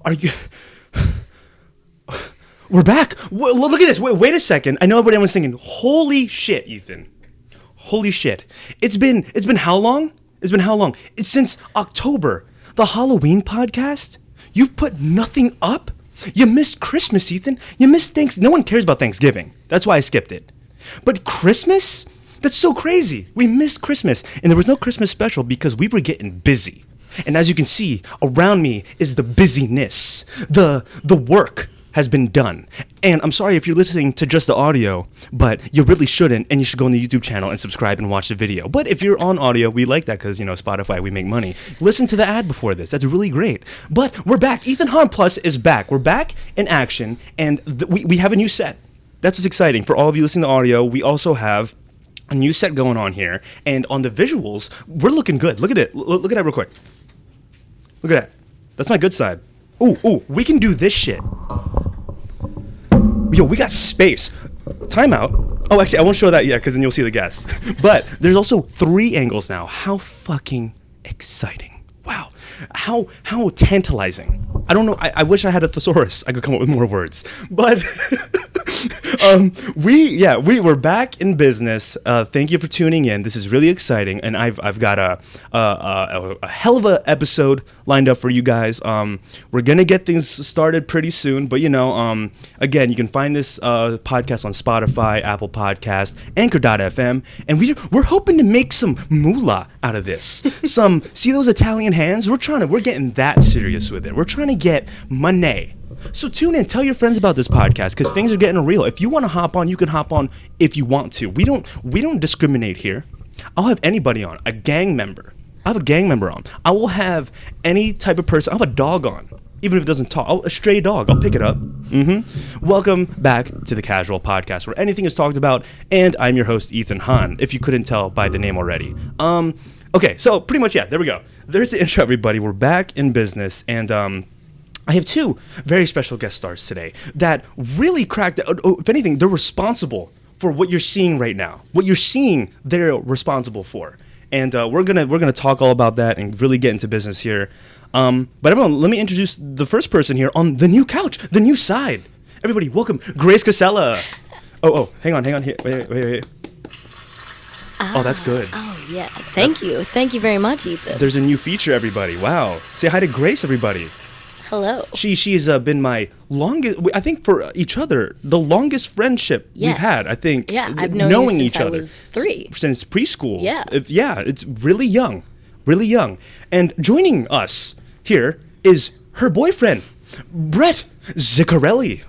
Are you? We're back. Look at this. Wait a second. I know everybody was thinking, holy shit, Ethan. Holy shit. It's been how long? It's since October. The Halloween podcast? You've put nothing up? You missed Christmas, Ethan. You missed Thanksgiving. No one cares about Thanksgiving. That's why I skipped it. But Christmas? That's so crazy. We missed Christmas. And there was no Christmas special because we were getting busy. And as you can see, around me is the busyness. The work has been done. And I'm sorry if you're listening to just the audio, but you really shouldn't, and you should go on the YouTube channel and subscribe and watch the video. But if you're on audio, we like that because, Spotify, we make money. Listen to the ad before this. That's really great. But we're back. Ethan Hahn Plus is back. We're back in action, and we have a new set. That's what's exciting. For all of you listening to audio, we also have a new set going on here, and on the visuals, we're looking good. Look at it. Look at that real quick. Look at that. That's my good side. Ooh, we can do this shit. Yo, we got space. Timeout. Oh, actually, I won't show that yet because then you'll see the guests. But there's also 3 angles now. How fucking exciting. Wow. How tantalizing. I don't know. I wish I had a thesaurus. I could come up with more words. But we were back in business. Thank you for tuning in. This is really exciting, and I've got a hell of a episode lined up for you guys. We're gonna get things started pretty soon, but again, you can find this podcast on Spotify, Apple Podcast, Anchor.fm, and we're hoping to make some moolah out of this. See those Italian hands? We're getting that serious with it. We're trying to get money. So tune in, tell your friends about this podcast because things are getting real. If you want to hop on, you can hop on if you want to. We don't discriminate here. I'll have anybody on, a gang member. I have a gang member on. I will have any type of person. I'll have a dog on, even if it doesn't talk. A stray dog. I'll pick it up. Welcome back to the Casual Podcast, where anything is talked about, and I'm your host, Ethan Hahn, if you couldn't tell by the name already. Okay, so pretty much, there we go. There's the intro, everybody. We're back in business, and I have 2 very special guest stars today that really cracked. If anything, they're responsible for what you're seeing right now. What you're seeing, they're responsible for, and we're gonna talk all about that and really get into business here. But everyone, let me introduce the first person here on the new couch, the new side. Everybody, welcome Grace Casella. Oh, hang on. Here, wait. Oh, that's good. Oh, yeah. Thank you very much, Ethan. There's a new feature, everybody. Wow. Say hi to Grace, everybody. Hello. She's been my longest, I think for each other, the longest friendship we've had, I think. Yeah, I've known you since I was 3. Since preschool. Yeah. It's really young. And joining us here is her boyfriend, Brett Zickarelli.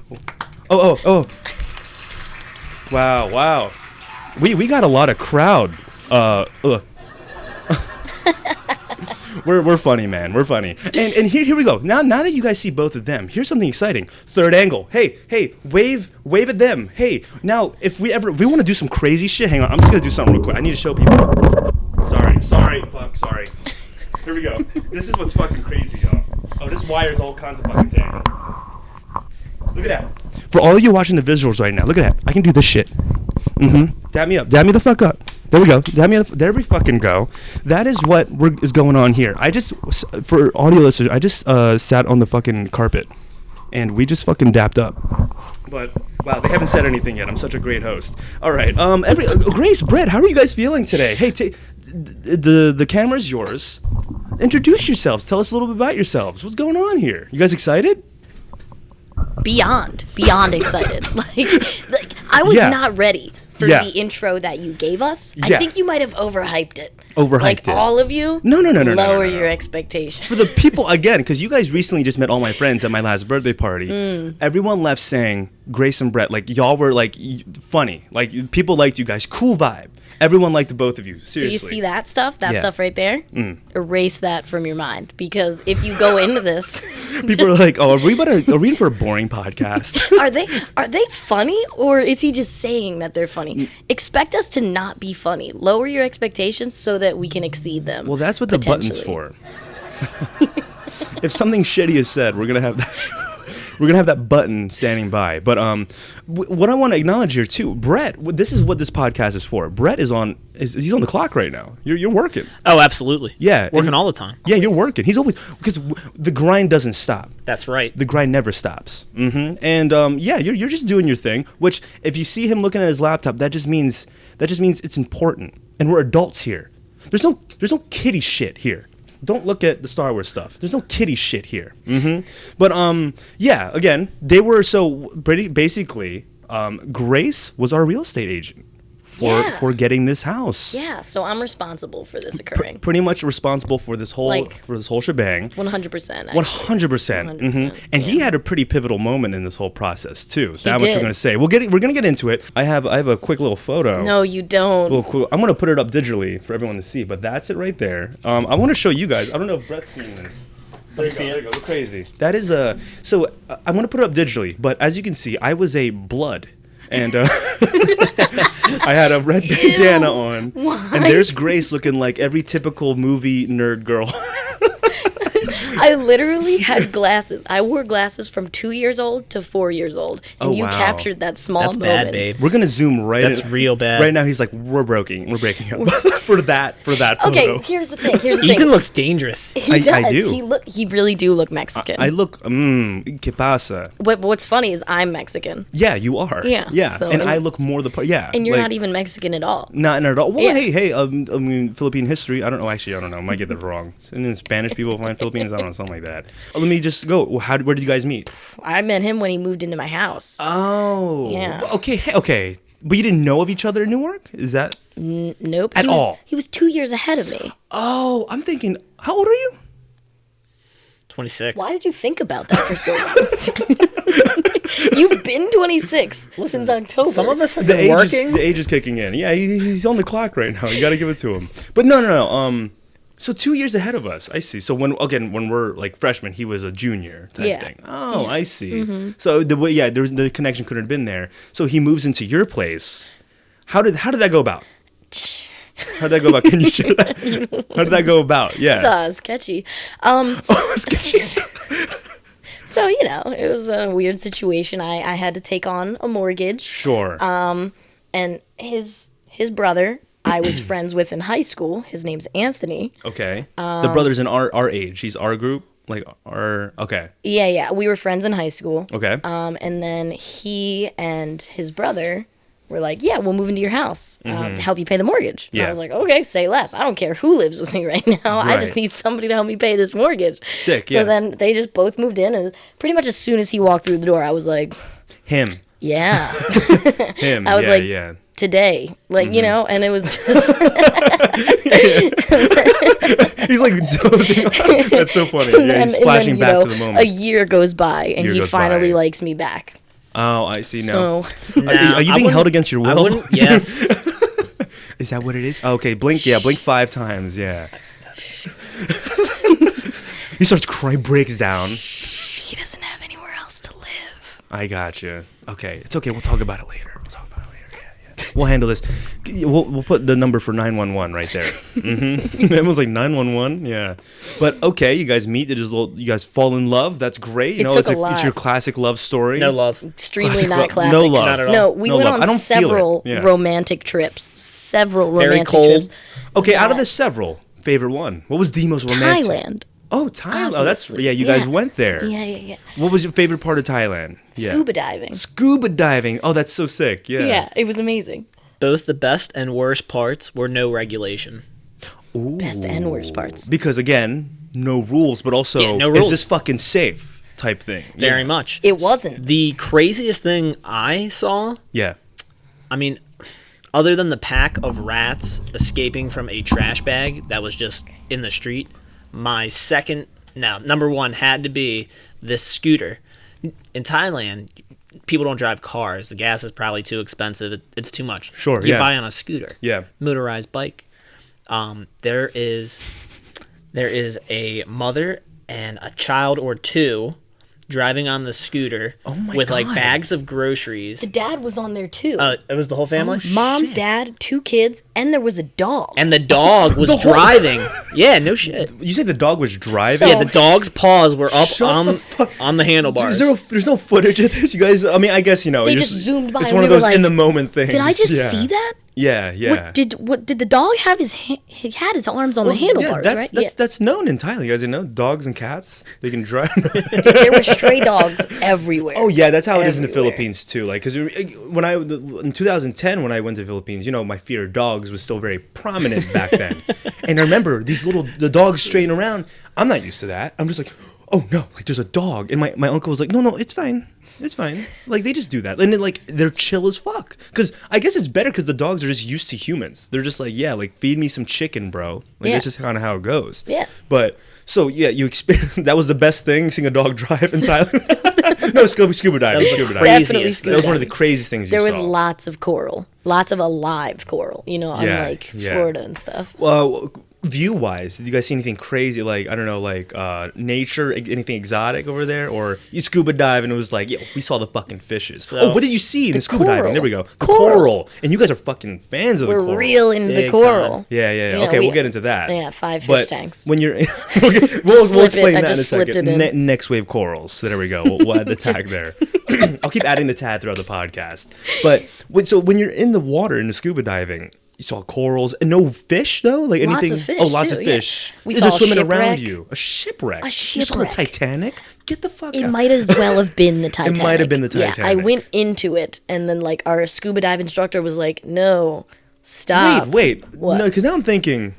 Oh. Wow. We got a lot of crowd. We're funny, man. We're funny. And here we go. Now that you guys see both of them, here's something exciting. Third angle. Hey, wave at them. Hey, now if we want to do some crazy shit, hang on. I'm just gonna do something real quick. I need to show people. Sorry. Here we go. This is what's fucking crazy, y'all. Oh, this wire's all kinds of fucking tangled. Look at that. For all of you watching the visuals right now, look at that. I can do this shit. Dab me up. Dab me the fuck up. There we go. There we fucking go. That is what is going on here. For audio listeners, I just sat on the fucking carpet, and we just fucking dapped up. But wow, they haven't said anything yet. I'm such a great host. All right. Grace, Brett, how are you guys feeling today? Hey, the camera's yours. Introduce yourselves. Tell us a little bit about yourselves. What's going on here? You guys excited? Beyond excited. Like I was not ready for the intro that you gave us. I think you might have overhyped it. All of you? No. Lower your expectations. For the people, again, because you guys recently just met all my friends at my last birthday party. Everyone left saying, Grace and Brett, like, y'all were, like, funny. Like, people liked you guys. Cool vibe. Everyone liked both of you. Seriously. So you see that stuff? That stuff right there? Erase that from your mind. Because if you go into this... People are like, oh, are we in for a boring podcast? Are they funny? Or is he just saying that they're funny? Expect us to not be funny. Lower your expectations so that we can exceed them. Well, that's what the button's for. If something shitty is said, we're going to have that. We're gonna have that button standing by. But what I want to acknowledge here too, Brett. This is what this podcast is for. Brett is on. He's on the clock right now. You're working. Oh, absolutely. Yeah, working all the time. Yeah, you're working. He's always because the grind doesn't stop. That's right. The grind never stops. And yeah, you're just doing your thing. Which if you see him looking at his laptop, that just means it's important. And we're adults here. There's no kiddie shit here. Don't look at the Star Wars stuff. There's no kiddie shit here. But yeah, again, they were so pretty. Basically, Grace was our real estate agent for getting this house. Yeah, so I'm responsible for this occurring. Pretty much responsible for this whole shebang. 100%. 100%. And he had a pretty pivotal moment in this whole process too. That much we're gonna say. We're gonna get into it. I have a quick little photo. No, you don't. Cool. I'm gonna put it up digitally for everyone to see. But that's it right there. I want to show you guys. I don't know if Brett's seen this. There you go. Look crazy. That is So I'm gonna put it up digitally. But as you can see, I was a blood. And I had a red bandana on. Why? And there's Grace looking like every typical movie nerd girl. I literally had glasses. I wore glasses from 2 years old to 4 years old. And you captured that small moment. That's bad, babe. We're going to zoom right in. That's real bad. Right now he's like, we're breaking up for that photo. Okay, here's the thing. Ethan looks dangerous. He does. I do. He really do look Mexican. I look, que pasa? What's funny is I'm Mexican. Yeah, you are. Yeah. So, and I look more the part. Yeah. And you're not even Mexican at all. Not at all. Well, hey, I mean, Philippine history. I don't know. Actually, I don't know. I might get that wrong. And then Spanish people find Philippines. I don't know, something like that. Let me just go. Where did you guys meet? I met him when he moved into my house. Oh. Yeah. Okay. But you didn't know of each other in Newark? Is that? Nope. At all? He was 2 years ahead of me. Oh, I'm thinking, how old are you? 26. Why did you think about that for so long? You've been 26 since October. Some of us have been working. The age is kicking in. Yeah, he's on the clock right now. You got to give it to him. But no. So 2 years ahead of us. I see. So when we're like freshmen, he was a junior type thing. Oh, I see. So the connection couldn't have been there. So he moves into your place. How did that go about? How did that go about? Can you share that? How did that go about? Yeah. It's sketchy. Sketchy. So, it was a weird situation. I had to take on a mortgage. Sure. And his brother, I was friends with in high school. His name's Anthony. Okay. The brother's in our age. He's our group. Like our okay. Yeah. We were friends in high school. Okay. And then he and his brother were like, yeah, we'll move into your house to help you pay the mortgage. Yeah. And I was like, okay, say less. I don't care who lives with me right now. Right. I just need somebody to help me pay this mortgage. Sick, So then they just both moved in, and pretty much as soon as he walked through the door, I was like, him. Yeah. Him. I was yeah, like, yeah. Today. Like, and it was just... He's like dozing off. That's so funny. Yeah, he's flashing back to the moment. A year goes by, and he finally likes me back. Oh, I see now. So, are you being held against your will? Yes. Is that what it is? Oh, okay, blink 5 times, yeah. He starts crying, breaks down. He doesn't have anywhere else to live. I gotcha. Okay, it's okay. We'll talk about it later. Yeah. We'll handle this. We'll put the number for 911 right there. Everyone's like 911. Yeah. But okay, you guys meet. You guys fall in love. That's great. It's your classic love story. No love. Extremely not classic. No love. Not at all. No, we went love. on several romantic trips. Very cold. Trips. Okay, out of the several, favorite one. What was the most romantic? Thailand. Oh, Thailand. Oh, that's you guys went there. Yeah. What was your favorite part of Thailand? Scuba diving. Scuba diving. Oh, that's so sick. Yeah. Yeah, it was amazing. Both the best and worst parts were no regulation. Ooh. Best and worst parts. Because again, no rules, but also no rules. Is this fucking safe type thing? Very much. It wasn't. The craziest thing I saw. Yeah. I mean, other than the pack of rats escaping from a trash bag that was just in the street, number one had to be this scooter. In Thailand, people don't drive cars. The gas is probably too expensive. It's too much. Sure, You buy on a scooter. Yeah. Motorized bike. There is a mother and a child or two driving on the scooter with like bags of groceries. The dad was on there too. It was the whole family? Mom, dad, 2 kids, and there was a dog. And the dog was driving. Yeah, no shit. You say the dog was driving? Yeah, the dog's paws were up on the handlebars. There's no footage of this, you guys. I mean, I guess, you know. They just zoomed by. It's one of those in the moment things. Did I just see that? Yeah. Did the dog have he had his arms on the handlebars, right? That's known in Thailand. You guys know dogs and cats, they can drive. Dude, there were stray dogs everywhere. Oh yeah, that's how it is in the Philippines too. Like, because in 2010 when I went to the Philippines, you know, my fear of dogs was still very prominent back then. And I remember the dogs straying around. I'm not used to that. I'm just like, oh no, like there's a dog, and my uncle was like, no, it's fine. It's fine. Like, they just do that. And like, they're chill as fuck. Because I guess it's better because the dogs are just used to humans. They're just like, yeah, like, feed me some chicken, bro. Like, that's just kind of how it goes. Yeah. But, so, yeah, you experienced, that was the best thing, seeing a dog drive in Thailand? No, scuba diving. Definitely scuba diving. That was one of the craziest things you saw. There was lots of coral. Lots of alive coral, you know, unlike Florida and stuff. Well, view-wise, did you guys see anything crazy, like, I don't know, like nature, anything exotic over there? Or you scuba dive and it was like, yeah, we saw the fucking fishes. So, what did you see in the scuba diving? There we go. The coral. And you guys are fucking fans of the coral. We're real into the coral. Yeah. Okay, we'll get into that. Yeah, 5 fish tanks. When you're... we'll explain that in a second. Next wave corals. So there we go. We'll add the tag there. I'll keep adding the tag throughout the podcast. But, so when you're in the water in the scuba diving... You saw corals and no fish though, like anything. Lots of fish. Lots of fish. We saw just swimming shipwreck. around you. A shipwreck. You saw the Titanic. Get the fuck out. It might as well have been the Titanic. It might have been the Titanic. Yeah, I went into it, and then like our scuba dive instructor was like, "No, stop." Wait. What? No, because now I'm thinking,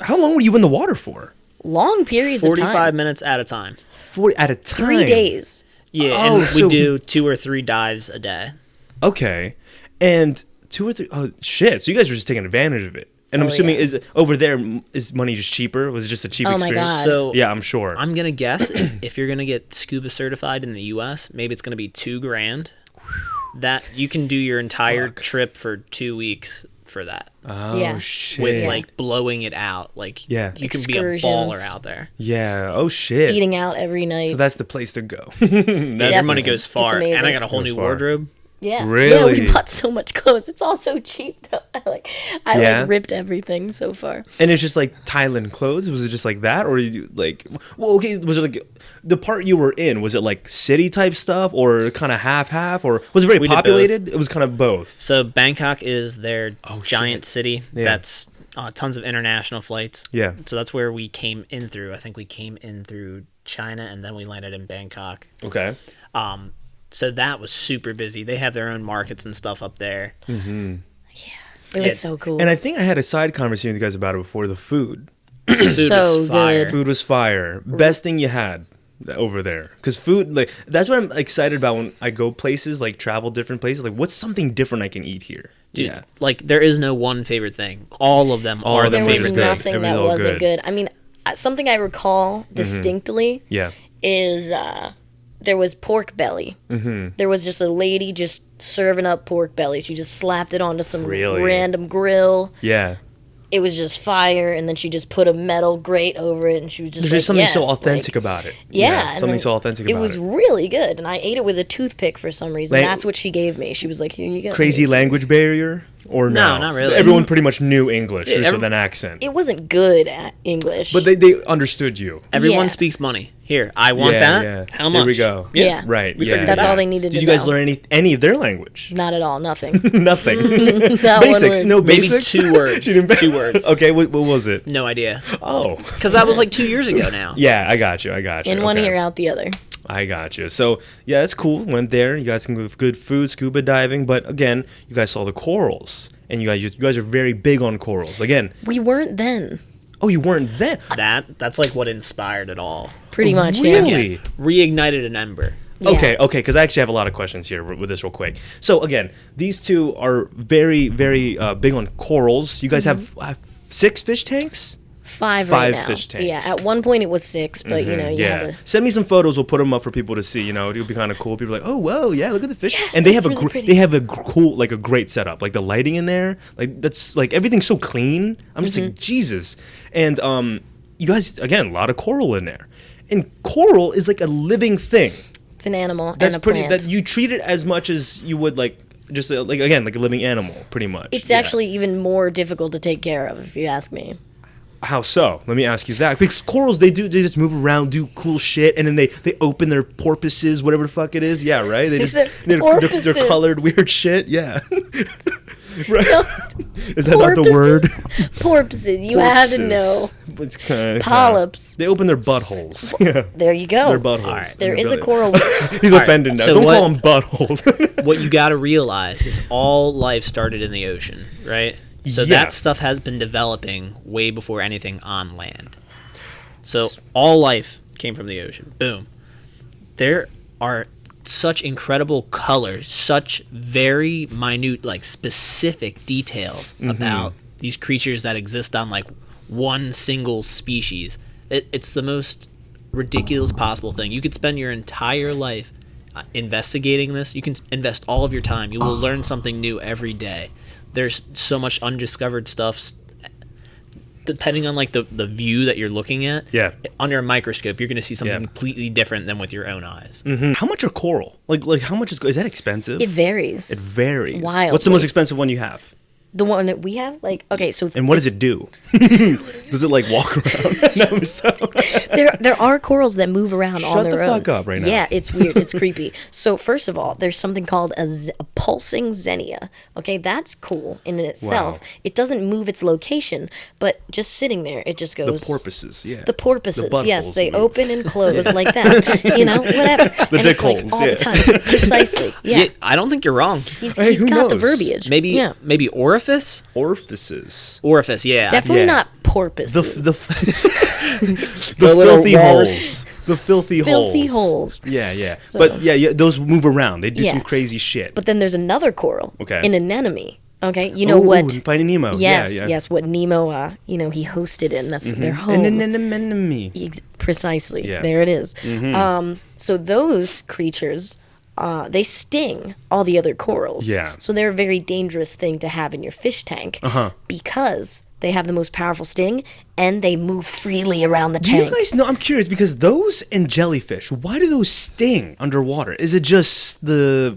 how long were you in the water for? Long periods of time. 45 minutes at a time. 40 at a time. 3 days. Yeah, and we do 2 or 3 dives a day. Okay, and 2 or 3. Oh shit! So you guys were just taking advantage of it. And I'm assuming is over there, is money just cheaper? Was it just a cheap experience? My God. So yeah, I'm sure. I'm gonna guess if you're gonna get scuba certified in the U.S., maybe it's gonna be $2,000. That you can do your entire trip for 2 weeks for that. Oh shit! With like blowing it out, like you can be a baller out there. Yeah. Oh shit! Eating out every night. So that's the place to go. Your money goes far, and I got a whole new wardrobe. Yeah. Really? Yeah, we bought so much clothes. It's all so cheap though. I ripped everything so far. And it's just like Thailand clothes? Was it just like that? Or you like, well, okay, was it like the part you were in, was it like city type stuff or kind of half, or was it very populated? It was kind of both. So Bangkok is their giant city. That's tons of international flights. Yeah. So that's where we came in through. I think we came in through China and then we landed in Bangkok. Okay. So that was super busy. They have their own markets and stuff up there. Mm-hmm. Yeah, it was so cool. And I think I had a side conversation with you guys about it before. The food. Food was fire. Food was fire. Best thing you had over there. Because food, like, that's what I'm excited about when I go places, like travel different places. Like, what's something different I can eat here? Dude, like, there is no one favorite thing. All of them are the favorite thing. There was nothing that wasn't good. I mean, something I recall distinctly is... there was pork belly. Mm-hmm. There was just a lady just serving up pork belly. She just slapped it onto some random grill. Yeah. It was just fire, and then she just put a metal grate over it, and she was just There's just something so authentic about it. Yeah. Something so authentic about it. It was really good, and I ate it with a toothpick for some reason. That's what she gave me. She was like, here you go. Crazy language barrier? Or no, not really. Everyone pretty much knew English, just with an accent. It wasn't good at English. But they understood you. Everyone speaks money. Here, I want that. Yeah. How much? Here we go. Yeah. Right. That's all they needed to know. Did you guys learn any of their language? Not at all. Nothing. Nothing. Basics. No basics? Maybe 2 words. 2 words. Okay, what was it? No idea. Oh. Because that was like 2 years ago now. Yeah, I got you. In one ear, out the other. I got you. So, yeah, that's cool. Went there. You guys can go with good food, scuba diving. But, again, you guys saw the corals. And you guys are very big on corals. Again. We weren't then. Oh, you weren't then? That's like what inspired it all. Pretty much, really? Yeah. Reignited an ember. Yeah. Okay, because I actually have a lot of questions here with this real quick. So, again, these two are very, very big on corals. You guys have 6 fish tanks? 5 right now. 5 fish tanks. Yeah, at one point it was 6, but you had to... Send me some photos. We'll put them up for people to see. It'll be kind of cool. People are like, oh, whoa, yeah, look at the fish. Yeah, and they have a cool, like a great setup. Like the lighting in there, like that's like everything's so clean. I'm just like, Jesus. And you guys, again, a lot of coral in there. And coral is like a living thing. It's an animal That's and a pretty. plant. That you treat it as much as you would like just like again like a living animal, pretty much. It's actually even more difficult to take care of, if you ask me. How so? Let me ask you that. Because corals, they just move around, do cool shit, and then they open their porpoises, whatever the fuck it is. Yeah, right. They just they're colored weird shit. Yeah. Right. No, Is that not the word? Porpoises. You had to know. It's kind of Polyps. They open their buttholes. Yeah. There you go. Their buttholes. Right. There is a coral. He's offended now. So Don't call them buttholes. What you got to realize is all life started in the ocean, right? So that stuff has been developing way before anything on land. So all life came from the ocean. Boom. There are such incredible colors, such very minute, like specific details about these creatures that exist on like one single species. It's the most ridiculous possible thing. You could spend your entire life investigating this. You can invest all of your time. You will learn something new every day. There's so much undiscovered stuff. Depending on like the view that you're looking at, under a microscope, you're going to see something completely different than with your own eyes. How much are coral? Like how much is that expensive? It varies. It varies. Wildly. What's the most expensive one you have? The one that we have, like, okay, so... And what does it do? Does it, like, walk around? No, there are corals that move around on their own. Shut the fuck up right now. Yeah, it's weird. It's creepy. So, first of all, there's something called a pulsing xenia. Okay, that's cool in itself. Wow. It doesn't move its location, but just sitting there, it just goes... The porpoises, yeah. The porpoises, yes. They move. Open and close like that. You know, whatever. The and dick it's like holes, all the time. Precisely, yeah. I don't think you're wrong. He's Hey, who got the knows? verbiage. Maybe orifice? Orifices. Orifice, yeah. Definitely Yeah. not porpoises. The filthy holes. The filthy holes. Yeah. So- But yeah, those move around. They do some crazy shit. But then there's another coral. Okay. An anemone. Okay, you know what? Finding Nemo. Yes, yeah. yes. What Nemo, he hosted in. That's their home. An anemone. Precisely. Yeah. There it is. So those creatures, they sting all the other corals. Yeah. So they're a very dangerous thing to have in your fish tank because they have the most powerful sting and they move freely around the Do tank. you guys know? I'm curious because those and jellyfish, why do those sting underwater? Is it just the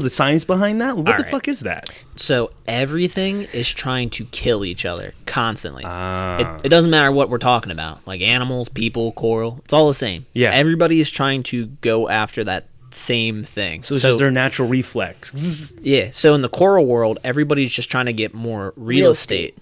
science behind that? What the right. fuck is that? So everything is trying to kill each other constantly. It doesn't matter what we're talking about. Like animals, people, coral, it's all the same. Yeah. Everybody is trying to go after that same thing. So it's just their natural reflex. Yeah. So in the coral world, everybody's just trying to get more real estate.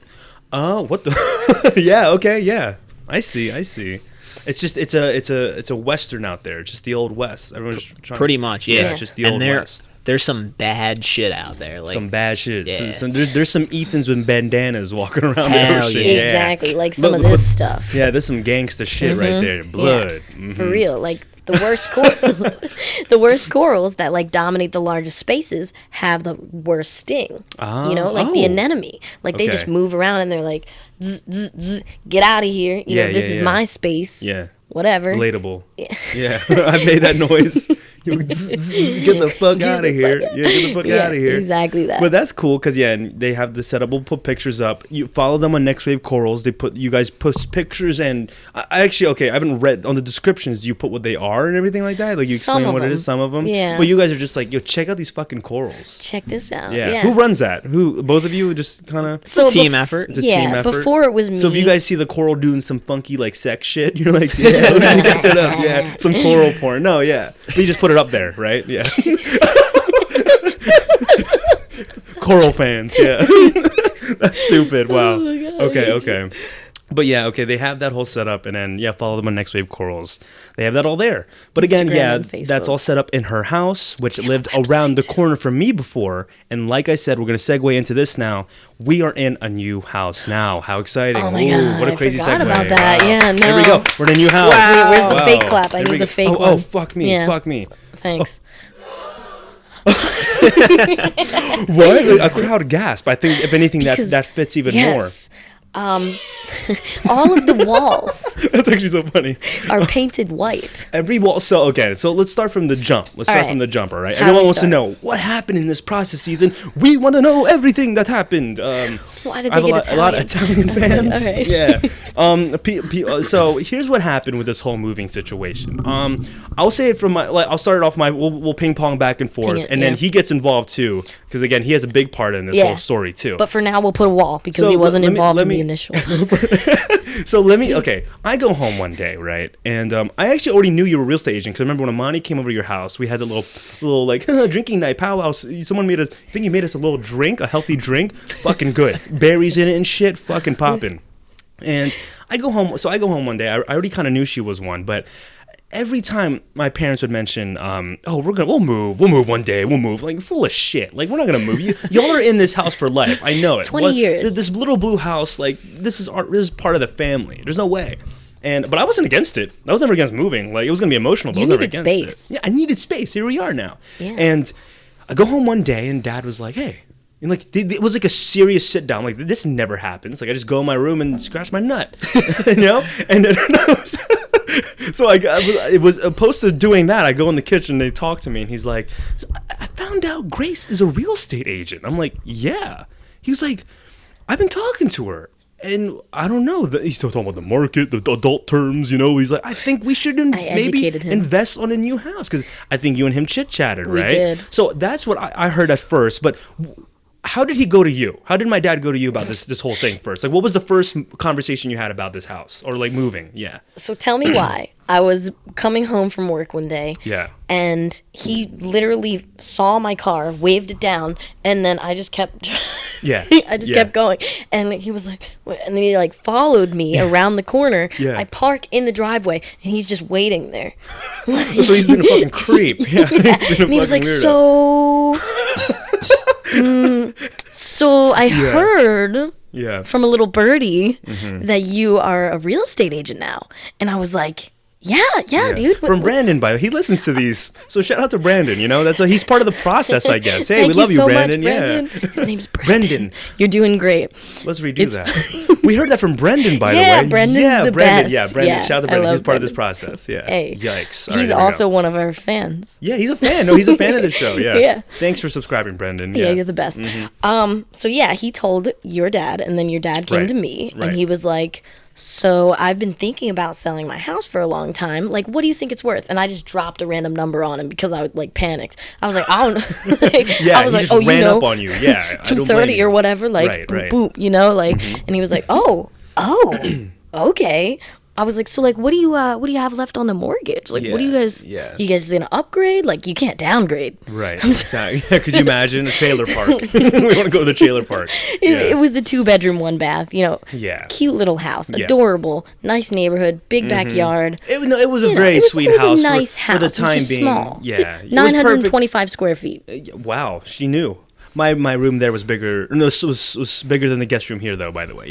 Oh, what the? Yeah. Okay. Yeah. I see. It's just it's a western out there. It's just the old west. Everyone's trying. Pretty much. Yeah. It's just the old west. There's some bad shit out there. Like Some bad shit. Yeah. There's some Ethans with bandanas walking around Hell the ocean. yeah. Yeah. Exactly, like some of this stuff. Yeah, there's some gangsta shit right there. Blood. Yeah, for real. Like the worst corals, the worst corals that like dominate the largest spaces have the worst sting. Like the anemone. Like they just move around and they're like, zzz, zzz, zzz, get out of here. This is my space. Yeah. Whatever. Relatable. Yeah. I made that noise. Get the fuck out of here. Yeah, get the fuck out of here. Exactly that. But that's cool because and they have the setup. We'll put pictures up. You follow them on Next Wave Corals. You guys post pictures and I haven't read on the descriptions. Do you put what they are and everything like that? Like you explain what it is. Some of them. Yeah. But you guys are just like, yo, check out these fucking corals. Check this out. Yeah. Who runs that? Both of you just kind of. So team effort. It's a team effort. Before it was me. So if you guys see the coral doing some funky like sex shit, you're like, yeah, we picked it up. Yeah, some coral porn. No, yeah. But you just put it up there, right? Yeah. Coral fans, yeah. That's stupid. Wow. Okay. But yeah, okay, they have that whole setup, and then follow them on Next Wave Corals. They have that all there. But again, Instagram and that's all set up in her house, which lived around the corner from me before. And like I said, we're gonna segue into this now. We are in a new house now. How exciting! Oh my God, what a crazy I forgot segue! about that. Wow. Yeah, no. Here we go. We're in a new house. Wait, where's the Wow. fake clap? I Here need we the go. fake one. Oh, fuck me! Yeah. Fuck me! Thanks. What? A crowd gasp. I think if anything, that fits even yes. All of the walls more. That's actually so funny. are painted white. Every wall. So let's start from the jump. Let's start from the jump. All right. Everyone wants to know what happened in this process, Ethan. We want to know everything that happened. Why did I they have get a lot of Italian fans. All right. Yeah. So here's what happened with this whole moving situation. I'll say it from I'll start it off we'll ping pong back and forth, and then he gets involved too, because again he has a big part in this whole story too. But for now we'll put a wall because he wasn't involved in the initial. So I go home one day, right, and I actually already knew you were a real estate agent, because I remember when Amani came over to your house, we had a little like drinking night powwow. Someone made us, I think you made us a little drink, a healthy drink, fucking good, berries in it and shit, fucking popping. And I go home one day. I already kind of knew she was one, but every time my parents would mention, we'll move one day, like, full of shit. Like, we're not gonna move. Y'all are in this house for life. I know it. 20 years. This little blue house, like, this is part of the family. There's no way. But I wasn't against it. I was never against moving. Like, it was gonna be emotional, but I was never against space. it. Yeah, I needed space. Here we are now. Yeah. And I go home one day, and Dad was like, "Hey." And like it was like a serious sit down. Like, this never happens. Like, I just go in my room and scratch my nut, you know. And then so it was opposed to doing that. I go in the kitchen. They talk to me, and he's like, so I found out Grace is a real estate agent. I'm like, yeah. He was like, I've been talking to her, and I don't know. He's still talking about the market, the adult terms, you know. He's like, I think we should maybe invest on a new house, because I think you and him chit chatted, right? We did. So that's what I heard at first, but. How did he go to you? How did my dad go to you about this whole thing first? Like, what was the first conversation you had about this house, or like moving? Yeah. So tell me why. I was coming home from work one day. Yeah. And he literally saw my car, waved it down, and then I just kept. Yeah. I just kept going, and he was like, and then he like followed me around the corner. Yeah. I park in the driveway, and he's just waiting there. So he's been a fucking creep. Yeah. And he was like, weirdo. So I heard from a little birdie that you are a real estate agent now. And I was like, yeah, dude. From Brandon, by the way. He listens to these. So shout out to Brandon, you know? He's part of the process, I guess. Hey, we love you, Brandon. Much, Brandon. Yeah. His name's Brendan. You're doing great. Let's redo that. We heard that from Brendan, by the way. Yeah, Brendan's the best. Yeah, Brendan. Shout out to Brendan. He's part of this process. Yeah. Hey. Yikes. He's also one of our fans. Yeah, he's a fan. No, he's a fan of the show. Yeah. Yeah. Thanks for subscribing, Brendan. Yeah, you're the best. So yeah, he told your dad, and then your dad came to me, and he was like, so I've been thinking about selling my house for a long time. Like, what do you think it's worth? And I just dropped a random number on him because I like panicked. I was like, I don't know. I was like, oh, ran up on you. Yeah, 230 or whatever. Like, boop, you know, like. And he was like, oh, okay. I was like, so like, what do you have left on the mortgage? Like, what do you guys? Yeah. You guys gonna upgrade? Like, you can't downgrade. Right. Exactly. Yeah, could you imagine a trailer park? We want to go to the trailer park. It was a 2-bedroom, 1 bath. You know. Yeah. Cute little house, adorable, nice neighborhood, big backyard. It was a very sweet house. It was a nice house for the time just being. Small. Yeah. 925 square feet. Wow, she knew. My room there was bigger. No, it was bigger than the guest room here, though. By the way,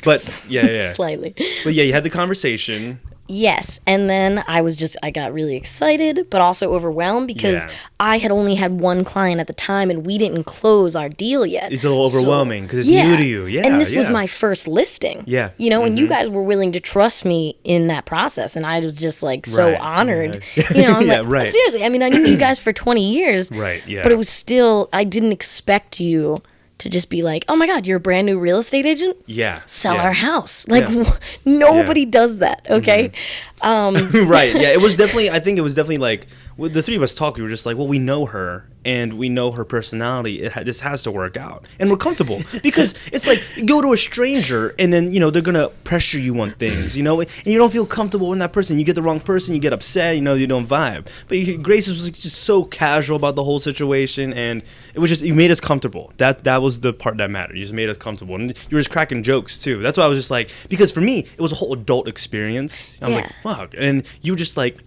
But slightly. But yeah, you had the conversation. Yes, and then I got really excited, but also overwhelmed because I had only had one client at the time, and we didn't close our deal yet. It's a little overwhelming because it's new to you. Yeah, and this was my first listing. Yeah, you know, and you guys were willing to trust me in that process, and I was just like so honored. Right. You know, I'm like, seriously. I mean, I knew you guys for 20 years. Right. Yeah. But it was still, I didn't expect you to just be like, oh my God, you're a brand new real estate agent? Yeah. Sell our house. Like, nobody does that, okay? Right, yeah. I think it was definitely like, with the three of us talk, we were just like, well, we know her, and we know her personality. This has to work out. And we're comfortable. Because it's like, you go to a stranger, and then, you know, they're going to pressure you on things, you know? And you don't feel comfortable with that person. You get the wrong person, you get upset, you know, you don't vibe. But Grace was just so casual about the whole situation, and it was just, you made us comfortable. That was the part that mattered. You just made us comfortable. And you were just cracking jokes, too. That's why I was just like, because for me, it was a whole adult experience. I was like, fuck. And you were just like,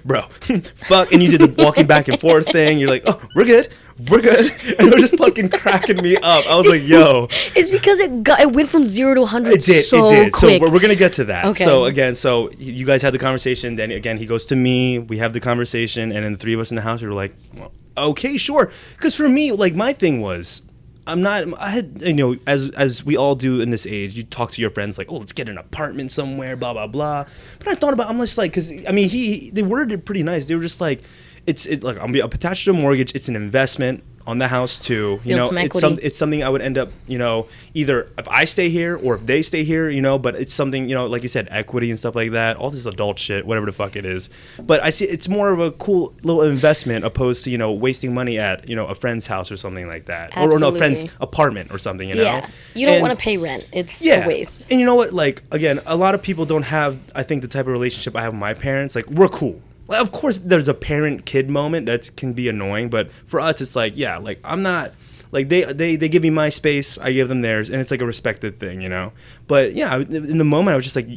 bro, fuck. And you did the walking back and forth thing. You're like, oh, we're good. And it was just fucking cracking me up. I was like, yo. It's because it went from 0 to 100 it did. Quick. So we're going to get to that. Okay. So again, you guys had the conversation. Then again, he goes to me. We have the conversation. And then the three of us in the house, we were like, well, okay, sure. Because for me, like, my thing was, as we all do in this age, you talk to your friends like, oh, let's get an apartment somewhere, blah, blah, blah. But I thought I'm just like, because, I mean, they worded it pretty nice. They were just like, it's like, I'm attached to a mortgage. It's an investment on the house too. You Build know, some equity. it's something I would end up, you know, either if I stay here or if they stay here, you know, but it's something, you know, like you said, equity and stuff like that, all this adult shit, whatever the fuck it is. But I see it's more of a cool little investment opposed to, you know, wasting money at, you know, a friend's house or something like that. Or no, a friend's apartment or something, you know? Yeah. You don't want to pay rent. It's a waste. And you know what? Like, again, a lot of people don't have, I think, the type of relationship I have with my parents. Like, we're cool. Well, of course, there's a parent-kid moment that can be annoying, but for us, it's like, yeah, like, I'm not, like, they give me my space, I give them theirs, and it's like a respected thing, you know? But, yeah, in the moment, I was just like,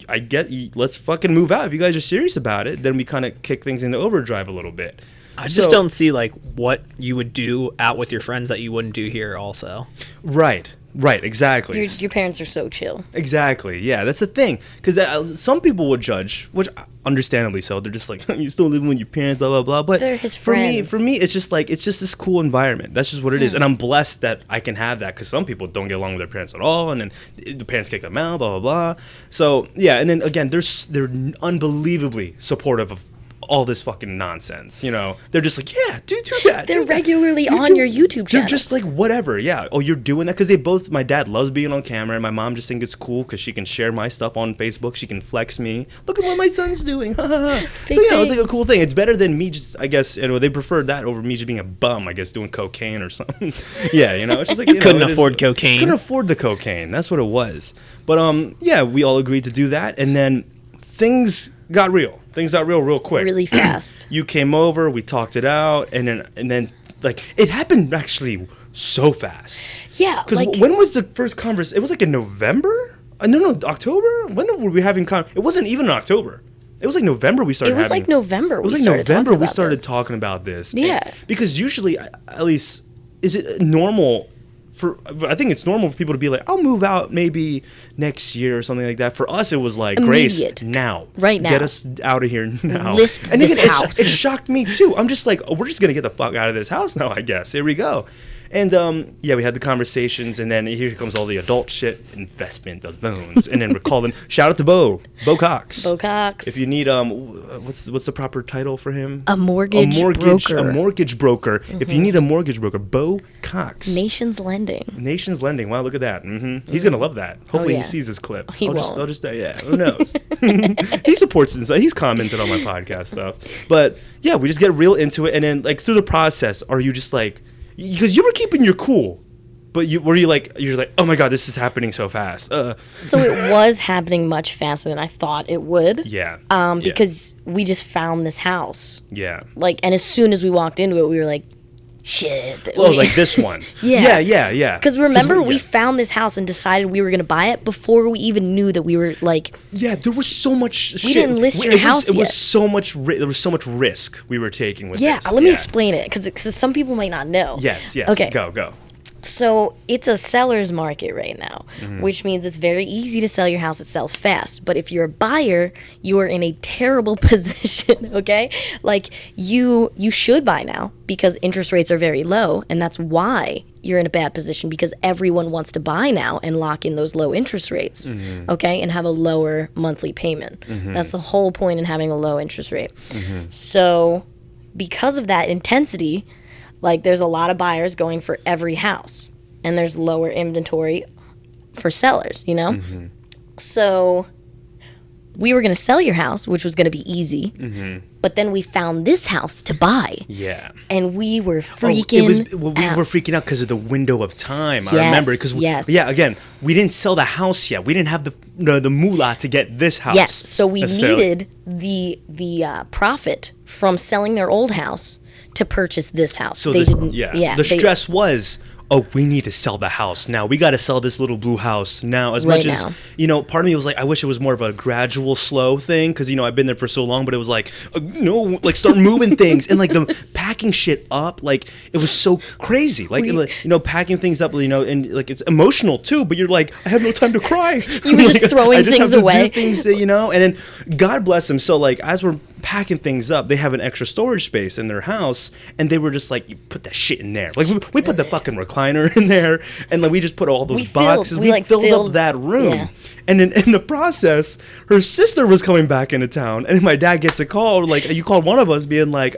let's fucking move out. If you guys are serious about it, then we kind of kick things into overdrive a little bit. I just don't see, like, what you would do out with your friends that you wouldn't do here also. Right, exactly. Your parents are so chill. Exactly, yeah, that's the thing. Because some people would judge, which understandably so. They're just like, you still living with your parents, blah, blah, blah. But they're his friends. For me, it's just like, it's just this cool environment. That's just what it is. And I'm blessed that I can have that because some people don't get along with their parents at all. And then the parents kick them out, blah, blah, blah. So, yeah, and then again, they're unbelievably supportive of all this fucking nonsense, you know. They're just like, yeah, do that. They're regularly on your YouTube channel. They're just like, whatever, yeah. Oh, you're doing that? Because my dad loves being on camera, and my mom just thinks it's cool because she can share my stuff on Facebook. She can flex me. Look at what my son's doing. So, you know, it's like a cool thing. It's better than me just, I guess, you know, they prefer that over me just being a bum, I guess, doing cocaine or something. Yeah, you know, it's just like, you couldn't afford cocaine. Couldn't afford the cocaine. That's what it was. But, yeah, we all agreed to do that, and then things got real. Things got real quick. Really fast. You came over, we talked it out, and then like it happened actually so fast. Yeah. Because when was the first conversation? It was like in November? No, October? When were we having it wasn't even in October. It was like November we started. It was like November. It was like November we started talking about this. Yeah. Because usually, at least, is it normal? I think it's normal for people to be like, I'll move out maybe next year or something like that. For us, it was like, immediate. Grace, now. Right now. Get us out of here now. List and this house. It shocked me, too. I'm just like, oh, we're just going to get the fuck out of this house now, I guess. Here we go. And, yeah, we had the conversations, and then here comes all the adult shit, investment, the loans, and then we're calling, shout out to Bo Cox. Bo Cox. If you need, what's the proper title for him? A mortgage broker. A mortgage broker. Mm-hmm. If you need a mortgage broker, Bo Cox. Nations Lending. Wow, look at that. Mm-hmm. He's going to love that. Hopefully he sees this clip. I'll just yeah, who knows? He supports it. He's commented on my podcast stuff. But, yeah, we just get real into it, and then, like, through the process, are you just like, because you were keeping your cool, but you're like, oh my god, this is happening so fast. So it was happening much faster than I thought it would. Yeah. Because we just found this house. Yeah. Like, and as soon as we walked into it, we were like, shit. Oh, like this one. Yeah. Because remember, we found this house and decided we were going to buy it before we even knew that we were like... Yeah, there was so much shit. We didn't list your house yet. It was so much... There was so much risk we were taking with this. Yeah, let me explain it, because some people might not know. Yes. Okay. Go. So it's a seller's market right now, which means it's very easy to sell your house. It sells fast. But if you're a buyer, you are in a terrible position, okay? Like, you should buy now because interest rates are very low, and that's why you're in a bad position, because everyone wants to buy now and lock in those low interest rates, okay, and have a lower monthly payment. That's the whole point in having a low interest rate. So because of that intensity... Like, there's a lot of buyers going for every house, and there's lower inventory for sellers, you know? So we were going to sell your house, which was going to be easy, but then we found this house to buy. Yeah. And we were freaking we were freaking out because of the window of time. I remember. Yeah, again, we didn't sell the house yet. We didn't have the moolah to get this house. Yes, so we needed the profit from selling their old house to purchase this house. So the stress was, oh, we need to sell the house now. We got to sell this little blue house now. As much as, you know, part of me was like, I wish it was more of a gradual, slow thing, because, you know, I've been there for so long, but it was like, no, like, start moving things. And, like, the packing shit up, like, it was so crazy. Like, you know, packing things up, you know, and, like, it's emotional, too, but you're like, I have no time to cry. You were just throwing things away. I just have to do things, you know, and then, God bless them. So, like, as we're packing things up, they have an extra storage space in their house, and they were just like, you put that shit in there. Like, we put the fucking recliner in there, and like we just put all those boxes. We filled up that room. And in the process, her sister was coming back into town, and my dad gets a call, like, you called one of us being like,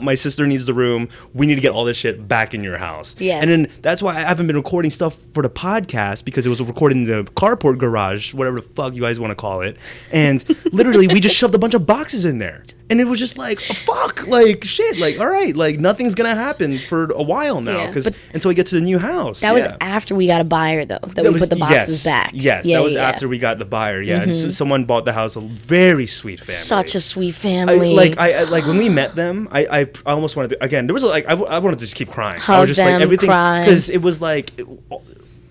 my sister needs the room. We need to get all this shit back in your house. Yes. And then that's why I haven't been recording stuff for the podcast, because it was recorded in the carport garage, whatever the fuck you guys want to call it. And literally, we just shoved a bunch of boxes in there. And it was just like, oh, fuck, like, shit, like, all right, like, nothing's going to happen for a while now, because until we get to the new house. That was after we got a buyer, though, that we put the boxes back. Yes, that was after we got the buyer, And someone bought the house, a very sweet family. Such a sweet family. I when we met them, I almost wanted to, again, there was, like, I wanted to just keep crying. Hug I was just, them, like, everything, cry. because it was, like...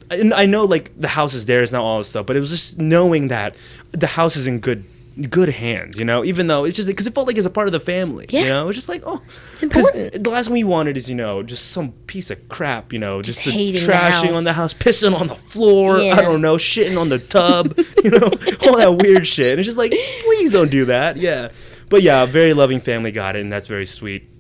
And I know, like, the house is theirs now, all this stuff, but it was just knowing that the house is in good hands, you know, even though it's just because it felt like it's a part of the family, you know, it's just like, oh, it's important. The last thing we wanted is, you know, just some piece of crap, you know, just trashing on the house, pissing on the floor, I don't know, shitting on the tub, you know, all that weird shit. And it's just like, please don't do that. But yeah, a very loving family got it, and that's very sweet.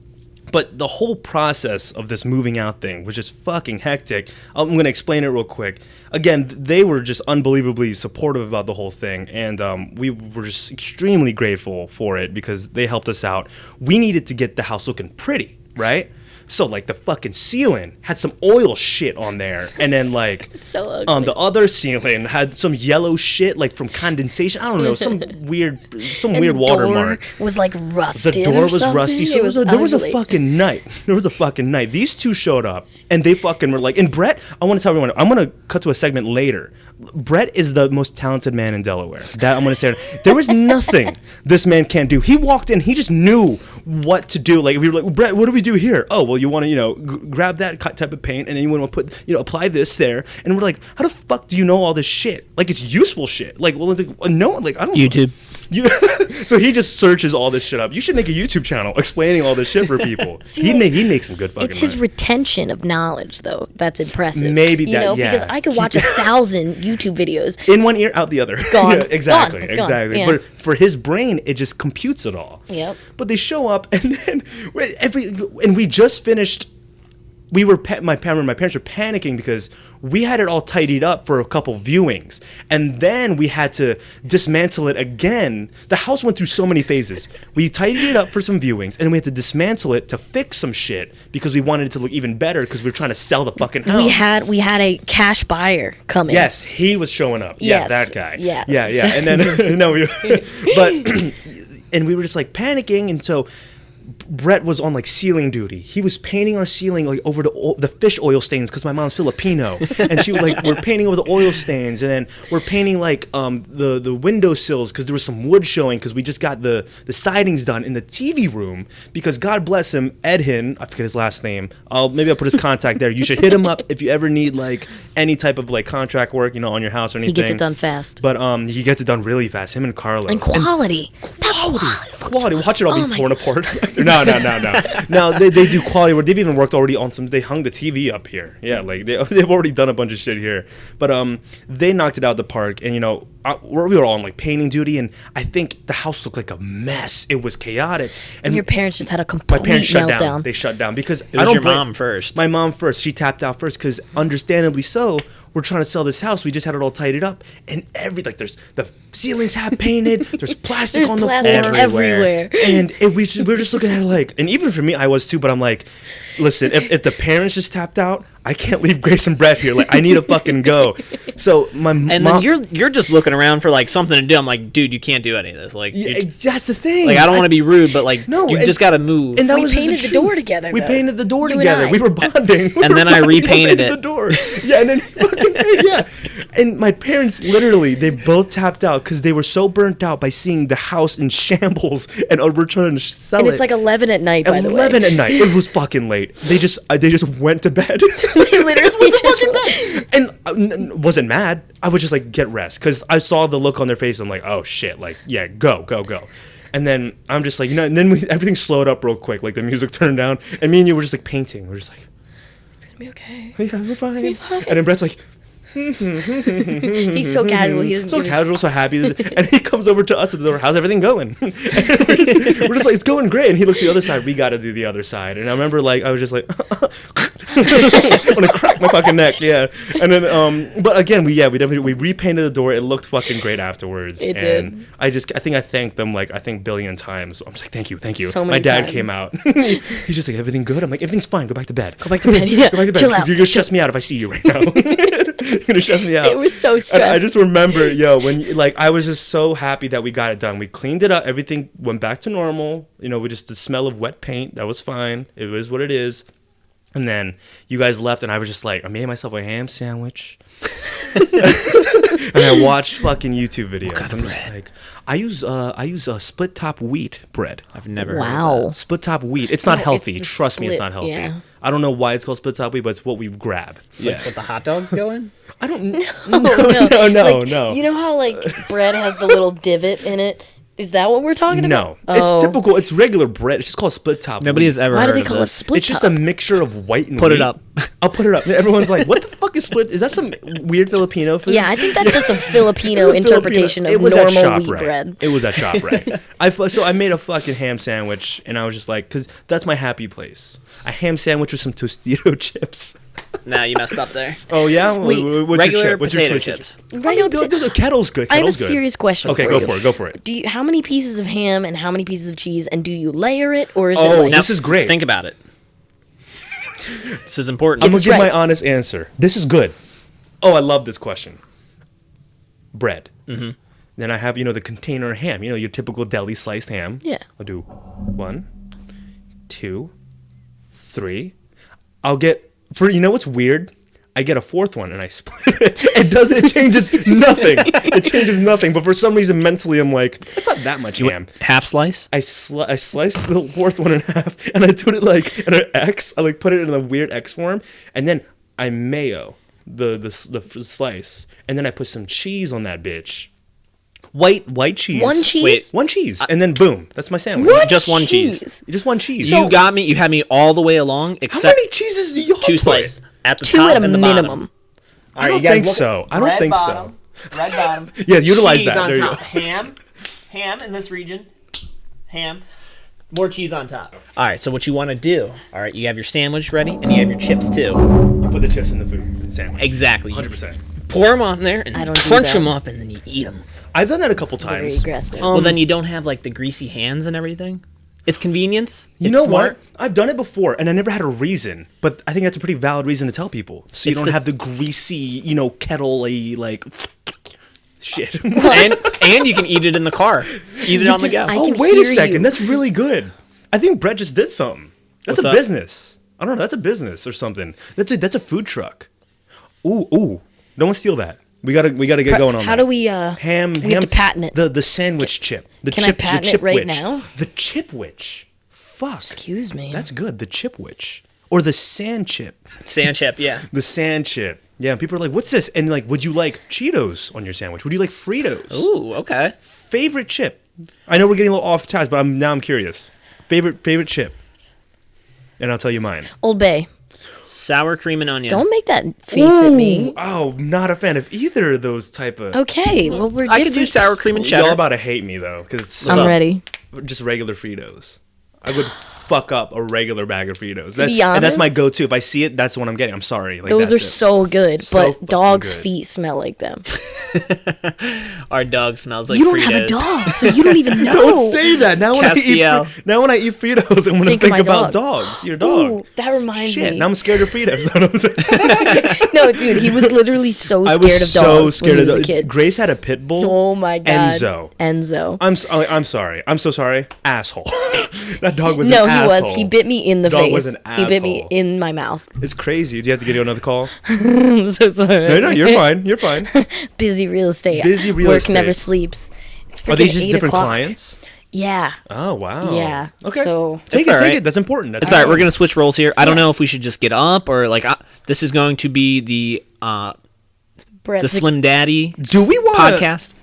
But the whole process of this moving out thing was just fucking hectic. I'm going to explain it real quick. Again, they were just unbelievably supportive about the whole thing, and we were just extremely grateful for it because they helped us out. We needed to get the house looking pretty, right? So, like, the fucking ceiling had some oil shit on there. And then, like, so ugly. The other ceiling had some yellow shit, like, from condensation. I don't know, some weird watermark. The door was, like, rusted. The door was rusty. So there was a fucking night. These two showed up, and they fucking were like, and Brett, I want to tell everyone, I'm going to cut to a segment later. Brett is the most talented man in Delaware. That I'm going to say. There was nothing this man can't do. He walked in, he just knew what to do. Like, we were like, Brett, what do we do here? Oh, well, you want to, you know, grab that type of paint, and then you want to put, you know, apply this there. And we're like, how the fuck do you know all this shit? Like, it's useful shit. Like, well, it's like, no, like, I don't YouTube. So he just searches all this shit up. You should make a YouTube channel explaining all this shit for people. See, he makes some good fucking It's his money. Retention of knowledge, though, that's impressive. Maybe you that, know, yeah. because I could watch 1,000 YouTube videos. In one ear, out the other. Gone. Exactly. Gone. It's gone. Yeah. But for his brain, it just computes it all. Yep. But they show up, and then we just finished. We were my parents were panicking because we had it all tidied up for a couple viewings, and then we had to dismantle it again. The house went through so many phases. We tidied it up for some viewings, and then we had to dismantle it to fix some shit because we wanted it to look even better because we were trying to sell the fucking house. We had a cash buyer coming. Yes, he was showing up. Yes. Yeah, that guy. Yeah. And then and we were just like panicking, and so Brett was on like ceiling duty. He was painting our ceiling like over the fish oil stains because my mom's Filipino, and she was like, we're painting over the oil stains, and then we're painting like the window sills because there was some wood showing because we just got the sidings done in the TV room because God bless him, Edhin, I forget his last name. Maybe I'll put his contact there. You should hit him up if you ever need like any type of like contract work, you know, on your house or anything. He gets it done fast. But he gets it done really fast. Him and Carlos. And quality. Quality. Watch it all be torn apart. No, they do quality work. They've even worked already on some. They hung the TV up here. Yeah, like they've already done a bunch of shit here. But they knocked it out of the park. And you know, we were all on like painting duty, and I think the house looked like a mess. It was chaotic. And your parents just had a complete my parents shut meltdown. Down. They shut down because it was your mom first. My mom first. She tapped out first because, understandably so, we're trying to sell this house. We just had it all tidied up, and like there's the ceilings half painted. There's plastic on the floor everywhere. And we were just looking at it like, and even for me, I was too. But I'm like, listen, if the parents just tapped out, I can't leave Grace and Brett here. Like, I need to fucking go. So my mom, and then you're just looking around for like something to do. I'm like, dude, you can't do any of this. Like, that's the thing. Like, I don't want to be rude, but like, no, you just got to move. And we painted the door together. We painted the door together. We were bonding. And then I repainted it. The door. Yeah, and then yeah. And my parents literally, they both tapped out because they were so burnt out by seeing the house in shambles, and we're trying to sell it. And it's like 11 at night. By the way, 11 at night. It was fucking late. They just went to bed. Literally just and wasn't mad. I was just like, get rest, because I saw the look on their face. I'm like, oh shit, like, yeah, go. And then I'm just like, you know, and then everything slowed up real quick, like the music turned down, and me and you were just like painting. We're just like, it's gonna be okay. Yeah, we're fine. And then Brett's like, he's so casual. He doesn't so casual, so happy. And he comes over to us at the door. How's everything going? We're just like, it's going great. And he looks the other side. We got to do the other side. And I remember, like, I was just like, I want to crack my fucking neck. Yeah. And then, but again, we repainted the door. It looked fucking great afterwards. It and did. I think I thanked them like billion times. I'm just like, thank you. So many My dad times. came out. He's just like, everything good? I'm like, everything's fine. Go back to bed. Go back to bed. Yeah. Go back to bed. Chill 'Cause out. you're gonna stress me out if I see you right now. You're gonna stress me out. It was so And stressed. I just remember, I was just so happy that we got it done. We cleaned it up. Everything went back to normal. We just the smell of wet paint. That was fine. It was what it is. And then you guys left, and I was just like, I made myself a ham sandwich. And I watched fucking YouTube videos. What kind of bread? I use split top wheat bread. I've never Wow. heard of Split top wheat. It's not No, healthy. it's the Trust me, it's split, not healthy. yeah. I don't know why it's called split top wheat, but it's what we grab. that. Like, what the hot dogs go in? I don't. no. No. You know how like bread has the little divot in it? Is that what we're talking about? No, it's typical. It's regular bread. It's just called split top. Nobody wheat. has ever Why heard do they of call it this. split It's just top? a mixture of white and Put wheat. it up. I'll put it up. Everyone's like, "What the fuck is split? Is that some weird Filipino food?" Yeah, I think that's just a Filipino interpretation of It was at normal wheat ShopRite. bread. It was at ShopRite. So I made a fucking ham sandwich, and I was just like, because that's my happy place. A ham sandwich with some Tostito chips. Nah, you messed up there. Oh yeah, Wait, what's Regular your chip? What's your potato choice chips. Regular Go, pota- go, kettle's good. I have a Kettle's good. serious question. Okay, for go you. for it. Go for it. How many pieces of ham and how many pieces of cheese, and do you layer it, or is it Oh, like? This is great. Think about it. This is important. I'm gonna It's give my right. honest answer. This is good. Oh, I love this question. Bread. Mm-hmm. Then I have the container ham. Your typical deli sliced ham. Yeah. I'll do 1, 2, 3. I'll get what's weird? I get a fourth one and I split it. It changes nothing. It changes nothing. But for some reason, mentally, I'm like, it's not that much ham. Half slice? I slice the fourth one in half and I put it like in an X. I put it in a weird X form, and then I mayo the slice, and then I put some cheese on that bitch. White cheese. One cheese? Wait. One cheese, and then boom, that's my sandwich. What? Just one cheese. Just one cheese. You got me. You had me all the way along, How except many cheeses do you two put? slices at the Two top at a and the minimum. bottom. I don't think so. I don't think so. Red bottom. Yes, utilize cheese that. on There you top. go. Ham in this region. Ham. More cheese on top. All right. So what you want to do? All right. You have your sandwich ready, and you have your chips too. You put the chips in the food sandwich. Exactly. 100%. Pour them on there and I don't do crunch that. them up, and then you eat them. I've done that a couple Very times. aggressive. Well, then you don't have like the greasy hands and everything. It's convenience. You It's know smart. what? I've done it before, and I never had a reason. But I think that's a pretty valid reason to tell people, so you It's don't the- have the greasy, kettle-y shit. and you can eat it in the car. Eat it on the go. I Oh, can wait a hear second. you. That's really good. I think Brett just did something. That's What's a up? business. I don't know. That's a business or something. That's a food truck. Ooh. Don't steal that. We gotta get going on How that. do we? ham? We have to patent it. The sandwich chip. The Can I chip. patent the it chip right witch. now? The chip witch. Fuck. Excuse me. That's good. The chip witch or the sand chip. Sand chip, yeah. The sand chip. Yeah, people are like, "What's this?" And would you like Cheetos on your sandwich? Would you like Fritos? Ooh, okay. Favorite chip? I know we're getting a little off task, but I'm curious. Favorite chip? And I'll tell you mine. Old Bay. Sour cream and onion. Don't make that face at me. Oh, not a fan of either of those type of. Okay, well we're I different. could do sour cream and Y'all cheddar. about to hate me though, because it's I'm up? ready. just regular Fritos. I would fuck up a regular bag of Fritos. To be And that's my honest- go-to. If I see it, that's the one I'm getting. I'm sorry. Those are so good, So but fucking dogs' good. feet smell like them. Our dog smells like You don't Fritos. have a dog, so you don't even know. Don't say that. Now when Castiel. I eat Fritos, I'm gonna Think think, of my about dog. dogs. Your dog. Ooh, that reminds Shit. me. Now I'm scared of Fritos. Know what I'm saying? No, dude, he was literally so I scared was of so dogs scared when of he was a dogs. kid. Grace had a pit bull. Oh my god. Enzo. Enzo. I'm sorry. I'm so sorry. Asshole. That dog was No, an he asshole. was. He bit me in the Dog face. was an He bit me asshole. in my mouth. It's crazy. Do you have to get you another call? I'm so sorry. No, you're fine. You're fine. Busy real estate. Busy real Work estate. never sleeps. It's freaking Are these just 8 different o'clock. clients? Yeah. Oh wow. Yeah. Okay. So Take That's all it. right. That's important. That's It's all right. We're important. gonna switch roles here. I don't know if we should just get up or like this is going to be the Brett, Slim Daddy Do we want podcast.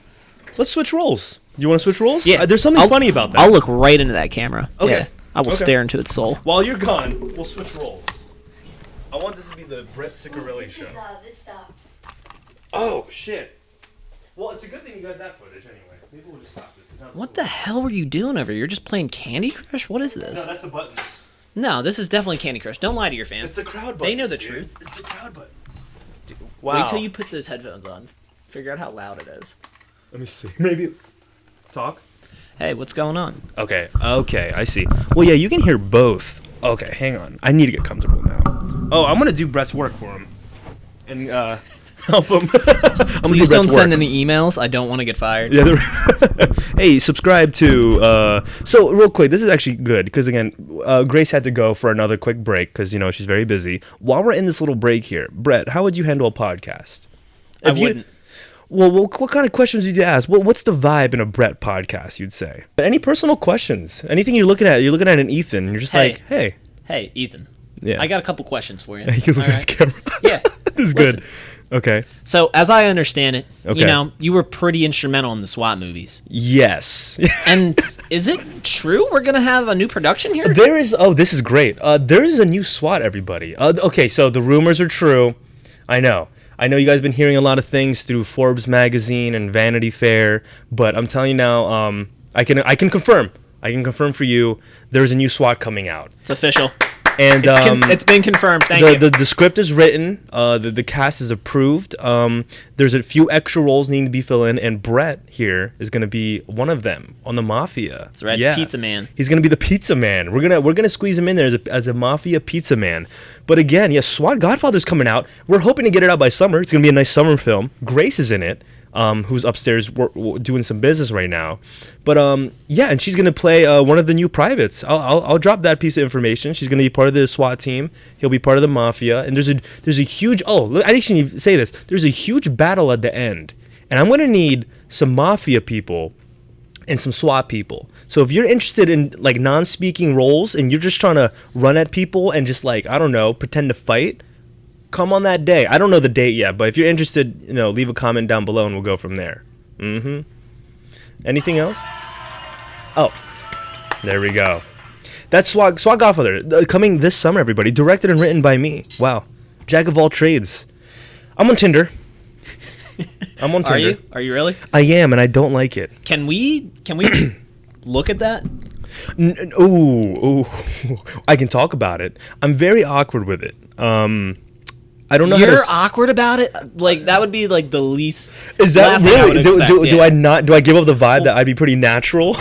Let's switch roles. You want to switch roles? Yeah, There's something funny about that. I'll look right into that camera. Okay. Yeah. I will Okay. stare into its soul. While you're gone, we'll switch roles. I want this to be the Brett Zickarelli show. this stuff. Oh shit. Well, it's a good thing you got that footage anyway. Maybe we'll just stop this. What the hell were you doing over here? You're just playing Candy Crush? What is No, this? that's the buttons. No, this is definitely Candy Crush. Don't lie to your fans. It's the crowd buttons. They know the dude. truth. It's the crowd buttons. Dude, Wow. Wait till you put those headphones on. Figure out how loud it is. Let me see. Maybe talk. Hey, what's going on? Okay, I see. Well, yeah, you can hear both. Okay, hang on. I need to get comfortable now. Oh, I'm gonna do Brett's work for him, and help him. Please don't send any emails. I don't want to get fired. Yeah. Hey, subscribe to. So real quick, this is actually good because again, Grace had to go for another quick break because she's very busy. While we're in this little break here, Brett, how would you handle a podcast? I wouldn't. Well, what kind of questions would you ask? What's the vibe in a Brett podcast, you'd say? But any personal questions? Anything you're looking at an Ethan, and you're just like, hey. Hey, Ethan. Yeah. I got a couple questions for you. He's looking at the camera. Yeah. This is good. Okay. So, as I understand it, you were pretty instrumental in the SWAT movies. Yes. And is it true we're going to have a new production here? There is. Oh, this is great. There is a new SWAT, everybody. Okay, so the rumors are true. I know you guys have been hearing a lot of things through Forbes magazine and Vanity Fair, but I'm telling you now, I can confirm. I can confirm for you, there's a new SWAT coming out. It's official. And it's been confirmed. Thank you. The script is written. The cast is approved. There's a few extra roles needing to be filled in, and Brett here is going to be one of them on the Mafia. That's right, yeah. the Pizza Man. He's going to be the Pizza Man. We're gonna squeeze him in there as a Mafia Pizza Man. But again, yes, SWAT Godfather's coming out. We're hoping to get it out by summer. It's going to be a nice summer film. Grace is in it. Who's upstairs doing some business right now, but yeah, and she's gonna play one of the new privates. I'll drop that piece of information. She's gonna be part of the SWAT team. He'll be part of the Mafia, and there's a huge. Oh, I actually need to say this. There's a huge battle at the end, and I'm gonna need some Mafia people and some SWAT people. So if you're interested in like non-speaking roles and you're just trying to run at people and just like I don't know, pretend to fight. Come on that day. I don't know the date yet, but if you're interested, leave a comment down below and we'll go from there. Anything else? Oh, there we go. That's SWAT Godfather coming this summer. Everybody, directed and written by me. Wow, jack of all trades. I'm on Tinder. Are you? Are you really? I am, and I don't like it. Can we look at that? Ooh, I can talk about it. I'm very awkward with it. I don't know. You're awkward about it. Like that would be like the least. Is that really? Do I not? Do I give up the vibe that I'd be pretty natural?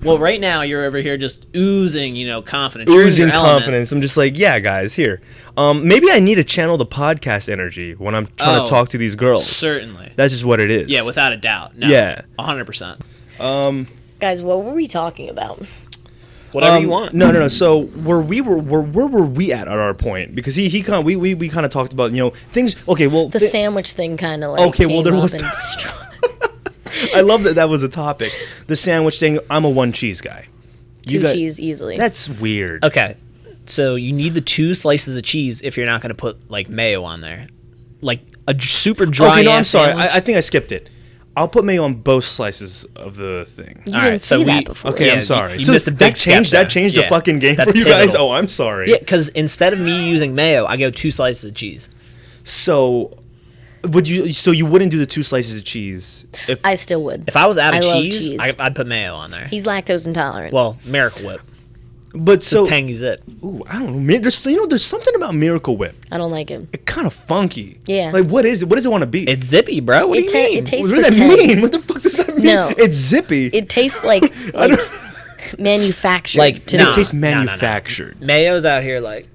Well, right now you're over here just oozing, confidence. Oozing confidence. I'm just like, yeah, guys, here. Maybe I need to channel the podcast energy when I'm trying to talk to these girls. Certainly. That's just what it is. Yeah, without a doubt. No, yeah, 100%. Guys, what were we talking about? Whatever you want. No. So where were we at our point? Because we kind of talked about things. Okay, well the sandwich thing kind of like okay. Well, there was. I love that was a topic. The sandwich thing. I'm a one cheese guy. Two cheese easily. That's weird. Okay, so you need the 2 slices of cheese if you're not going to put like mayo on there, like a super dry. Okay, no, I'm sorry. I think I skipped it. I'll put mayo on both slices of the thing. You didn't say that before. Okay, yeah, I'm sorry. You missed a big step there. That changed the fucking game for you guys? Oh, I'm sorry. Yeah, because instead of me using mayo, I go 2 slices of cheese. So, you wouldn't do the 2 slices of cheese? I still would. If I was out of cheese. I'd put mayo on there. He's lactose intolerant. Well, Miracle Whip. But so tangy zip. Ooh, I don't know. There's something about Miracle Whip. I don't like him. It's kind of funky. Yeah. Like, what is it? What does it want to be? It's zippy, bro. What do you mean? It tastes. What does that mean? What the fuck does that mean? No. It's zippy. It tastes like manufactured. Like it tastes manufactured. No. Mayo's out here like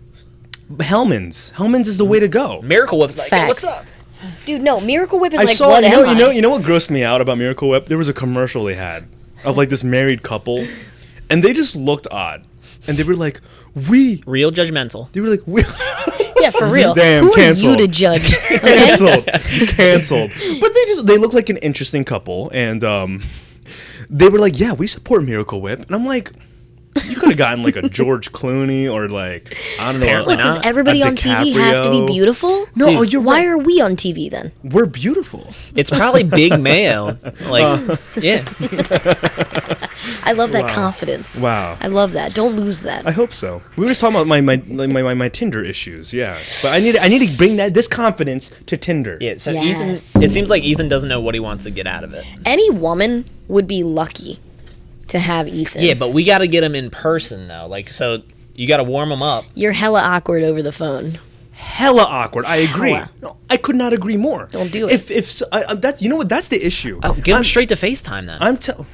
Hellman's. Hellman's is the way to go. Miracle Whip's like, hey, what's up? Dude, no, Miracle Whip is I like saw, what am I? You know what grossed me out about Miracle Whip? There was a commercial they had of like this married couple, and they just looked odd. And they were like, real judgmental. They were like, we. Yeah, for real. Damn, Who canceled. are you to judge? Okay? Canceled. But they look like an interesting couple, and they were like, yeah, we support Miracle Whip, and I'm like, you could have gotten like a George Clooney or like I don't know. Wait, does everybody on TV have to be beautiful? No, you're right. Why are we on TV then? We're beautiful. It's probably Big Mayo. Like, yeah. I love that confidence. Wow. I love that. Don't lose that. I hope so. We were just talking about my Tinder issues. Yeah, but I need to bring this confidence to Tinder. Yeah. So yes. Ethan, it seems like Ethan doesn't know what he wants to get out of it. Any woman would be lucky to have Ethan. Yeah, but we got to get him in person though. Like, so You got to warm them up. You're hella awkward over the phone. Hella awkward. I agree. Hella. No, I could not agree more. Don't do it. If that's you know what, that's the issue. Oh, get them straight to FaceTime then.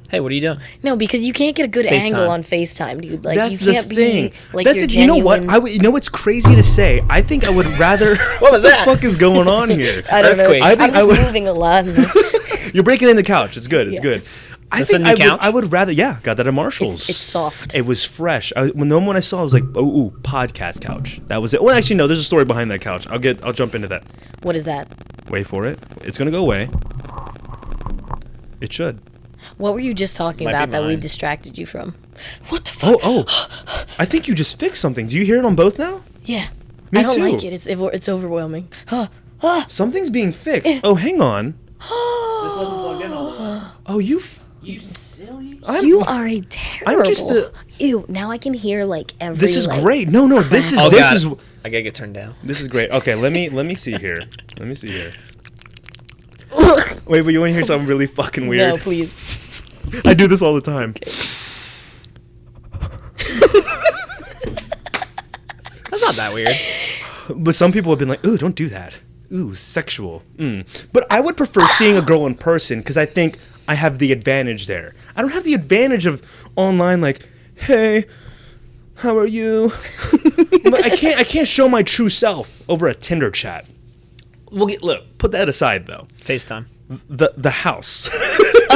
Hey, what are you doing? No, because you can't get a good FaceTime. angle on FaceTime, dude. Like, that's you can't the thing. be like That's you're it. You know what? genuine. You know what's crazy to say? I think I would rather. What was that? What the fuck is going on here? I don't Earthquake. know. I think I'm just I would- moving a lot. You're breaking in the couch. It's good. It's Yeah. good. I This a think new couch? I would rather. Yeah, got that at Marshall's. It's soft. It was fresh. When the one I saw, I was like, ooh, podcast couch. That was it. Well, actually, no. There's a story behind that couch. I'll jump into that. What is that? Wait for it. It's gonna go away. It should. What were you just talking Might be about that we mine. distracted you from? What the fuck? Oh. I think you just fixed something. Do you hear it on both now? Yeah. Me I don't too. like it. It's overwhelming. Something's being fixed. Oh, hang on. This wasn't plugged in all the way. Oh, you silly. You are a terrible. I'm just a- Ew. Now I can hear like every. This is like, great. No, this is Oh, this God. is I gotta get turned down. this is great. Okay, let me see here. Let me see here. Wait, but you want to hear something really fucking weird? No, please. I do this all the time. That's not that weird. But some people have been like, "Ooh, don't do that. Ooh, sexual." But I would prefer seeing a girl in person because I think I have the advantage there. I don't have the advantage of online. Like, hey, how are you? I can't show my true self over a Tinder chat. Look, put that aside though. FaceTime. The house.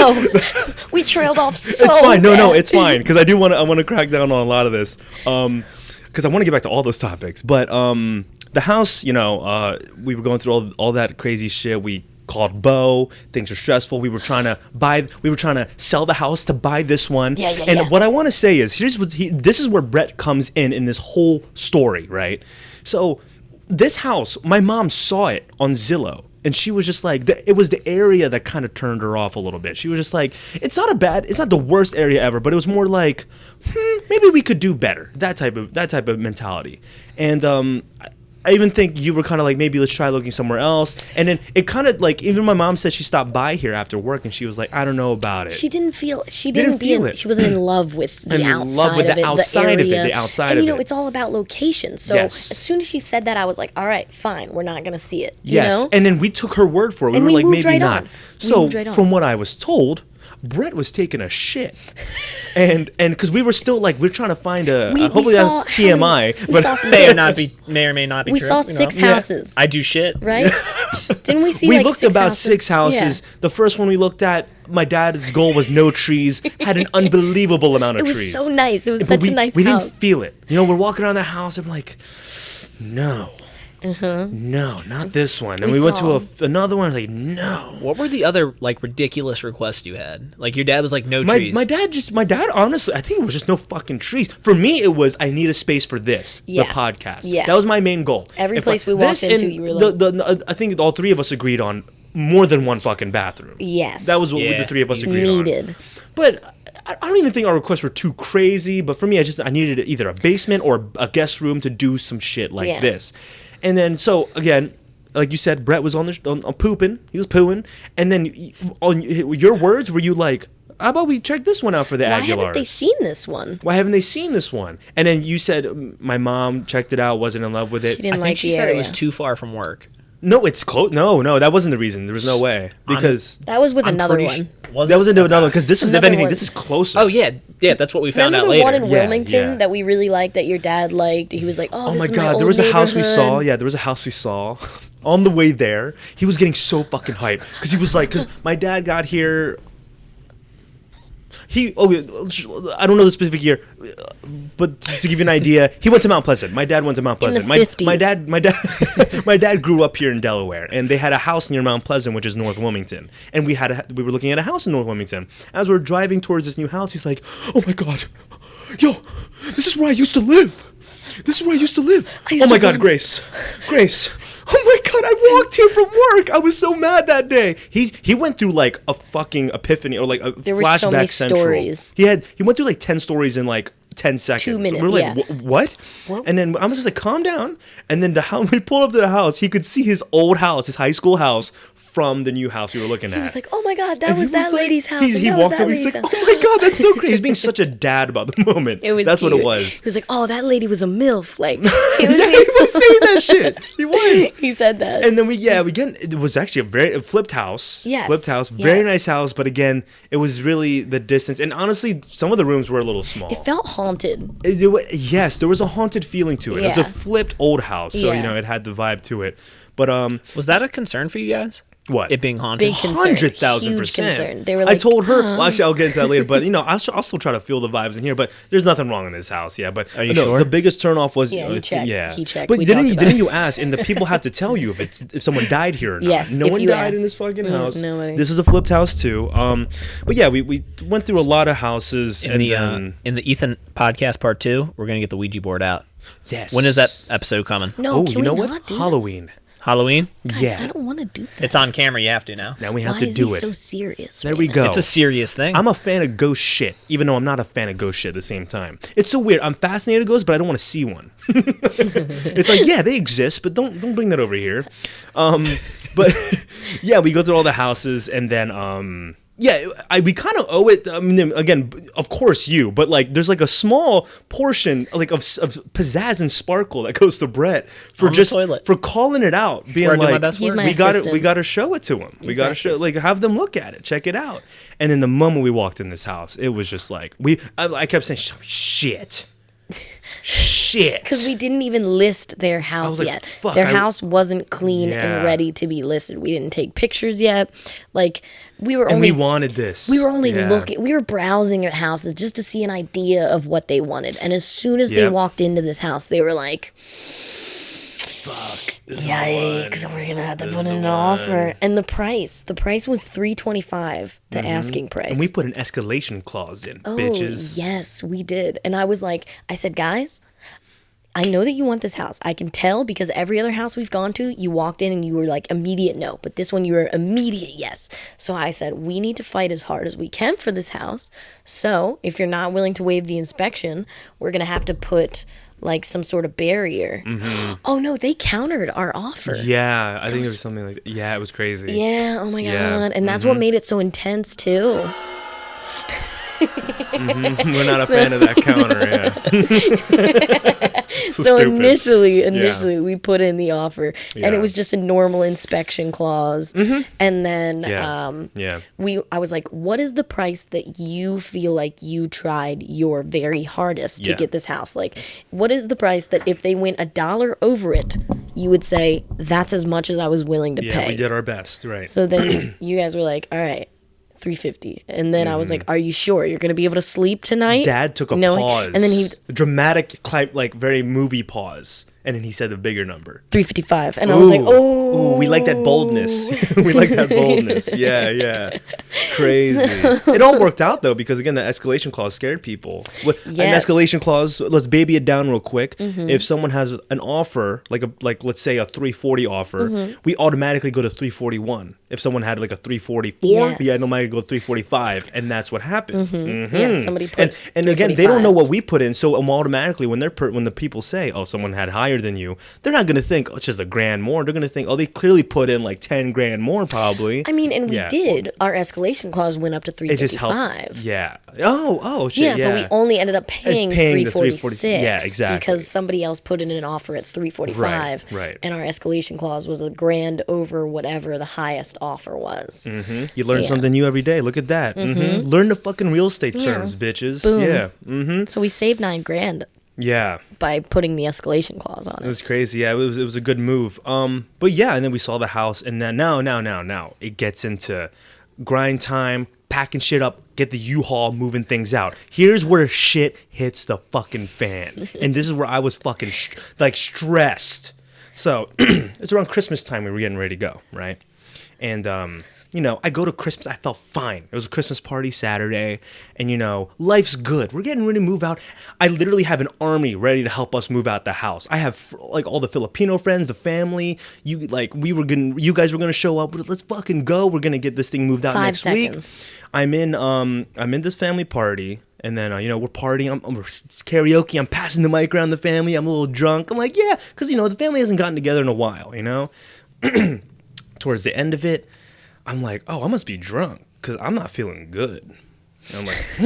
Oh, we trailed off so. It's fine. No, bad. it's fine because I want to crack down on a lot of this. Because I want to get back to all those topics. But the house, we were going through all that crazy shit. We called Bo. Things were stressful. We were trying to sell the house to buy this one. Yeah. And what I want to say is, this is where Brett comes in this whole story, right? So this house, my mom saw it on Zillow. And she was just like, it was the area that kind of turned her off a little bit. She was just like, it's not the worst area ever, but it was more like, maybe we could do better. That type of mentality. And I even think you were kind of like, maybe let's try looking somewhere else. And then it kind of like, even my mom said she stopped by here after work, and she was like, I don't know about it. She didn't feel it. She wasn't in love with the outside of it, the outside of it. It's all about location. So Yes. as soon as she said that, I was like, all right, fine, we're not gonna see it. Yes, You know? and then we took her word for it. And We were we like, moved maybe right not. on. So moved right on. from what I was told, Brett was taking a shit, and because we were still like, we're trying to find hopefully saw that's TMI, we but saw May or may not be We true. saw you know? 6 houses. I do shit. Right? Didn't we see we like looked 6 about houses? 6 houses. Yeah. The first one we looked at, my dad's goal was no trees. Had an unbelievable amount of It was trees. so nice. It was But such a nice we house. didn't feel it. We're walking around the house. I'm like, no. No, not this one. And we went to another one. Like, no. What were the other like ridiculous requests you had? Like your dad was like, no My trees. dad honestly, I think it was just no fucking trees. For me, it was, I need a space for this, the Yeah. podcast. Yeah. That was my main goal. Every place we walked this into, and you were like- I think all 3 of us agreed on more than one fucking bathroom. Yes. That was what Yeah. the 3 of us It's agreed on. needed. But I don't even think our requests were too crazy. But for me, I needed either a basement or a guest room to do some shit like Yeah. this. And then, so again, like you said, Brett was on pooping. He was pooing. And then on your words, were you like, how about we check this one out for the Why Aguilars? haven't they seen this one? Why haven't they seen this one? And then you said, my mom checked it out, wasn't in love with it. She didn't I like think she the said area. it was too far from work. No, it's close. No, that wasn't the reason. There was no way. Because That was with I'm another pretty one. that was into another one. Because this was, if Another anything, one. this is closer. Oh yeah, that's what we found Remember out the later. one in Yeah, Wilmington yeah. that we really liked, that your dad liked? He was like, Oh this my is god, old there was a house we saw. neighborhood. Yeah, there was a house we saw. On the way there, he was getting so fucking hyped because he was like, because my dad got here. I don't know the specific year, but to give you an idea, he went to Mount Pleasant. My dad went to Mount Pleasant. the 50s. My dad grew up here in Delaware, and they had a house near Mount Pleasant, which is North Wilmington. And we were looking at a house in North Wilmington. As we're driving towards this new house, he's like, "Oh my god, yo, this is where I used to live. This is where I used to live. used Oh my to god, live- Grace. Oh my god, I walked here from work. I was so mad that day." He went through like a fucking epiphany or like a There were flashback so many central. stories. He went through like 10 stories in like 10 seconds. 2 minutes, We're like, what? And then I was just like, calm down. And then we pull up to the house. He could see his old house, his high school house, from the new house we were looking at. He was like, oh my God, that was that lady's house. He walked over. He's like, oh my God, that's so crazy. He was being such a dad about the moment. That's cute. What it was. He was like, oh, that lady was a MILF. Like, he was saying that shit. He was. He said that. And then it was actually a flipped house. Yes. Flipped house. Very nice house. But again, it was really the distance. And honestly, some of the rooms were a little small. It felt haunted. Yes, there was a haunted feeling to it. It was a flipped old house. So, it had the vibe to it. But was that a concern for you guys? What? It being haunted? Big concern. 100,000%. Huge concern. They were like, I told her, well, actually, I'll get into that later, but, I'll still try to feel the vibes in here, but there's nothing wrong in this house, but... Are you sure? The biggest turnoff was... Yeah, he checked. Yeah. He checked. But didn't you ask, and the people have to tell you if someone died here or not. Yes, no one died in this fucking house. Nobody. This is a flipped house, too. But yeah, we went through a lot of houses. In the Ethan podcast part 2, we're going to get the Ouija board out. Yes. When is that episode coming? No, you know what? Halloween. Halloween? Guys, I don't want to do that. It's on camera. You have to now. Now we have Why to is do he it. so serious? There we go. It's a serious thing. I'm a fan of ghost shit, even though I'm not a fan of ghost shit at the same time. It's so weird. I'm fascinated with ghosts, but I don't want to see one. It's like, yeah, they exist, but don't bring that over here. But yeah, we go through all the houses, and then we kind of owe it. I mean, again, of course but like, there's like a small portion like of pizzazz and sparkle that goes to Brett for for calling it out, being like, we got to show it to him. We got to show, like, have them look at it, check it out. And then the moment we walked in this house, it was just like I kept saying shit. Because we didn't even list their house yet. Their house wasn't clean and ready to be listed. We didn't take pictures yet. Like, we wanted this. We were only looking. We were browsing at houses just to see an idea of what they wanted. And as soon as they walked into this house, they were like, "Fuck! Yikes! We're gonna have to put in an offer." And the price was $325, the asking price. And we put an escalation clause in, bitches. Yes, we did. And I said, guys, I know that you want this house. I can tell because every other house we've gone to, you walked in and you were like immediate no. But this one, you were immediate yes. So I said, we need to fight as hard as we can for this house. So if you're not willing to waive the inspection, we're going to have to put like some sort of barrier. Mm-hmm. Oh no, they countered our offer. Yeah, I think it was something like that. Yeah, it was crazy. Yeah, oh my God. And that's what made it so intense too. We're not a fan of that counter, So initially we put in the offer, and it was just a normal inspection clause. And then I was like, what is the price that you feel like you tried your very hardest to get this house? Like, what is the price that if they went $1 over it, you would say, that's as much as I was willing to pay? Yeah, we did our best, right. So then you guys were like, all right, $350, and then I was like, "Are you sure you're gonna be able to sleep tonight?" Dad took a pause, and then a dramatic, like very movie pause, and then he said a bigger number, $355, and I was like, "Oh, we like that boldness. We like that boldness." Yeah, crazy. It all worked out though, because again, the escalation clause scared people. An escalation clause. Let's baby it down real quick. If someone has an offer, like let's say a $340 offer, we automatically go to $341. If someone had like a $344, we automatically go $345, and that's what happened. Yeah, somebody put and again, they don't know what we put in, so automatically when the people say, "Oh, someone had higher than you," they're not gonna think, "Oh, it's just $1,000 more." They're gonna think, "Oh, they clearly put in like $10,000 more, probably." I mean, and we did. Our escalation clause went up to $355. It just helped. Yeah. Oh, shit. Yeah, but we only ended up paying $346. Yeah, exactly. Because somebody else put in an offer at $345. Right. And our escalation clause was $1,000 over whatever the highest offer was. You learn something new every day. Look at that. Learn the fucking real estate terms, bitches. Boom. Yeah. So we saved $9,000. Yeah. By putting the escalation clause on it. It was crazy. Yeah, it was a good move. But yeah, and then we saw the house, and then now it gets into grind time, packing shit up, get the U-Haul, moving things out. Here's where shit hits the fucking fan. And this is where I was fucking stressed. So it's around Christmas time we were getting ready to go, right? And I go to Christmas. I felt fine. It was a Christmas party Saturday, and life's good. We're getting ready to move out. I literally have an army ready to help us move out the house. I have like all the Filipino friends, the family. You guys were gonna show up. Let's fucking go. We're gonna get this thing moved out next week. I'm in this family party, And then, we're partying. We're karaoke. I'm passing the mic around the family. I'm a little drunk. I'm like, yeah, because, the family hasn't gotten together in a while, Towards the end of it, I'm like, oh, I must be drunk because I'm not feeling good. And I'm like,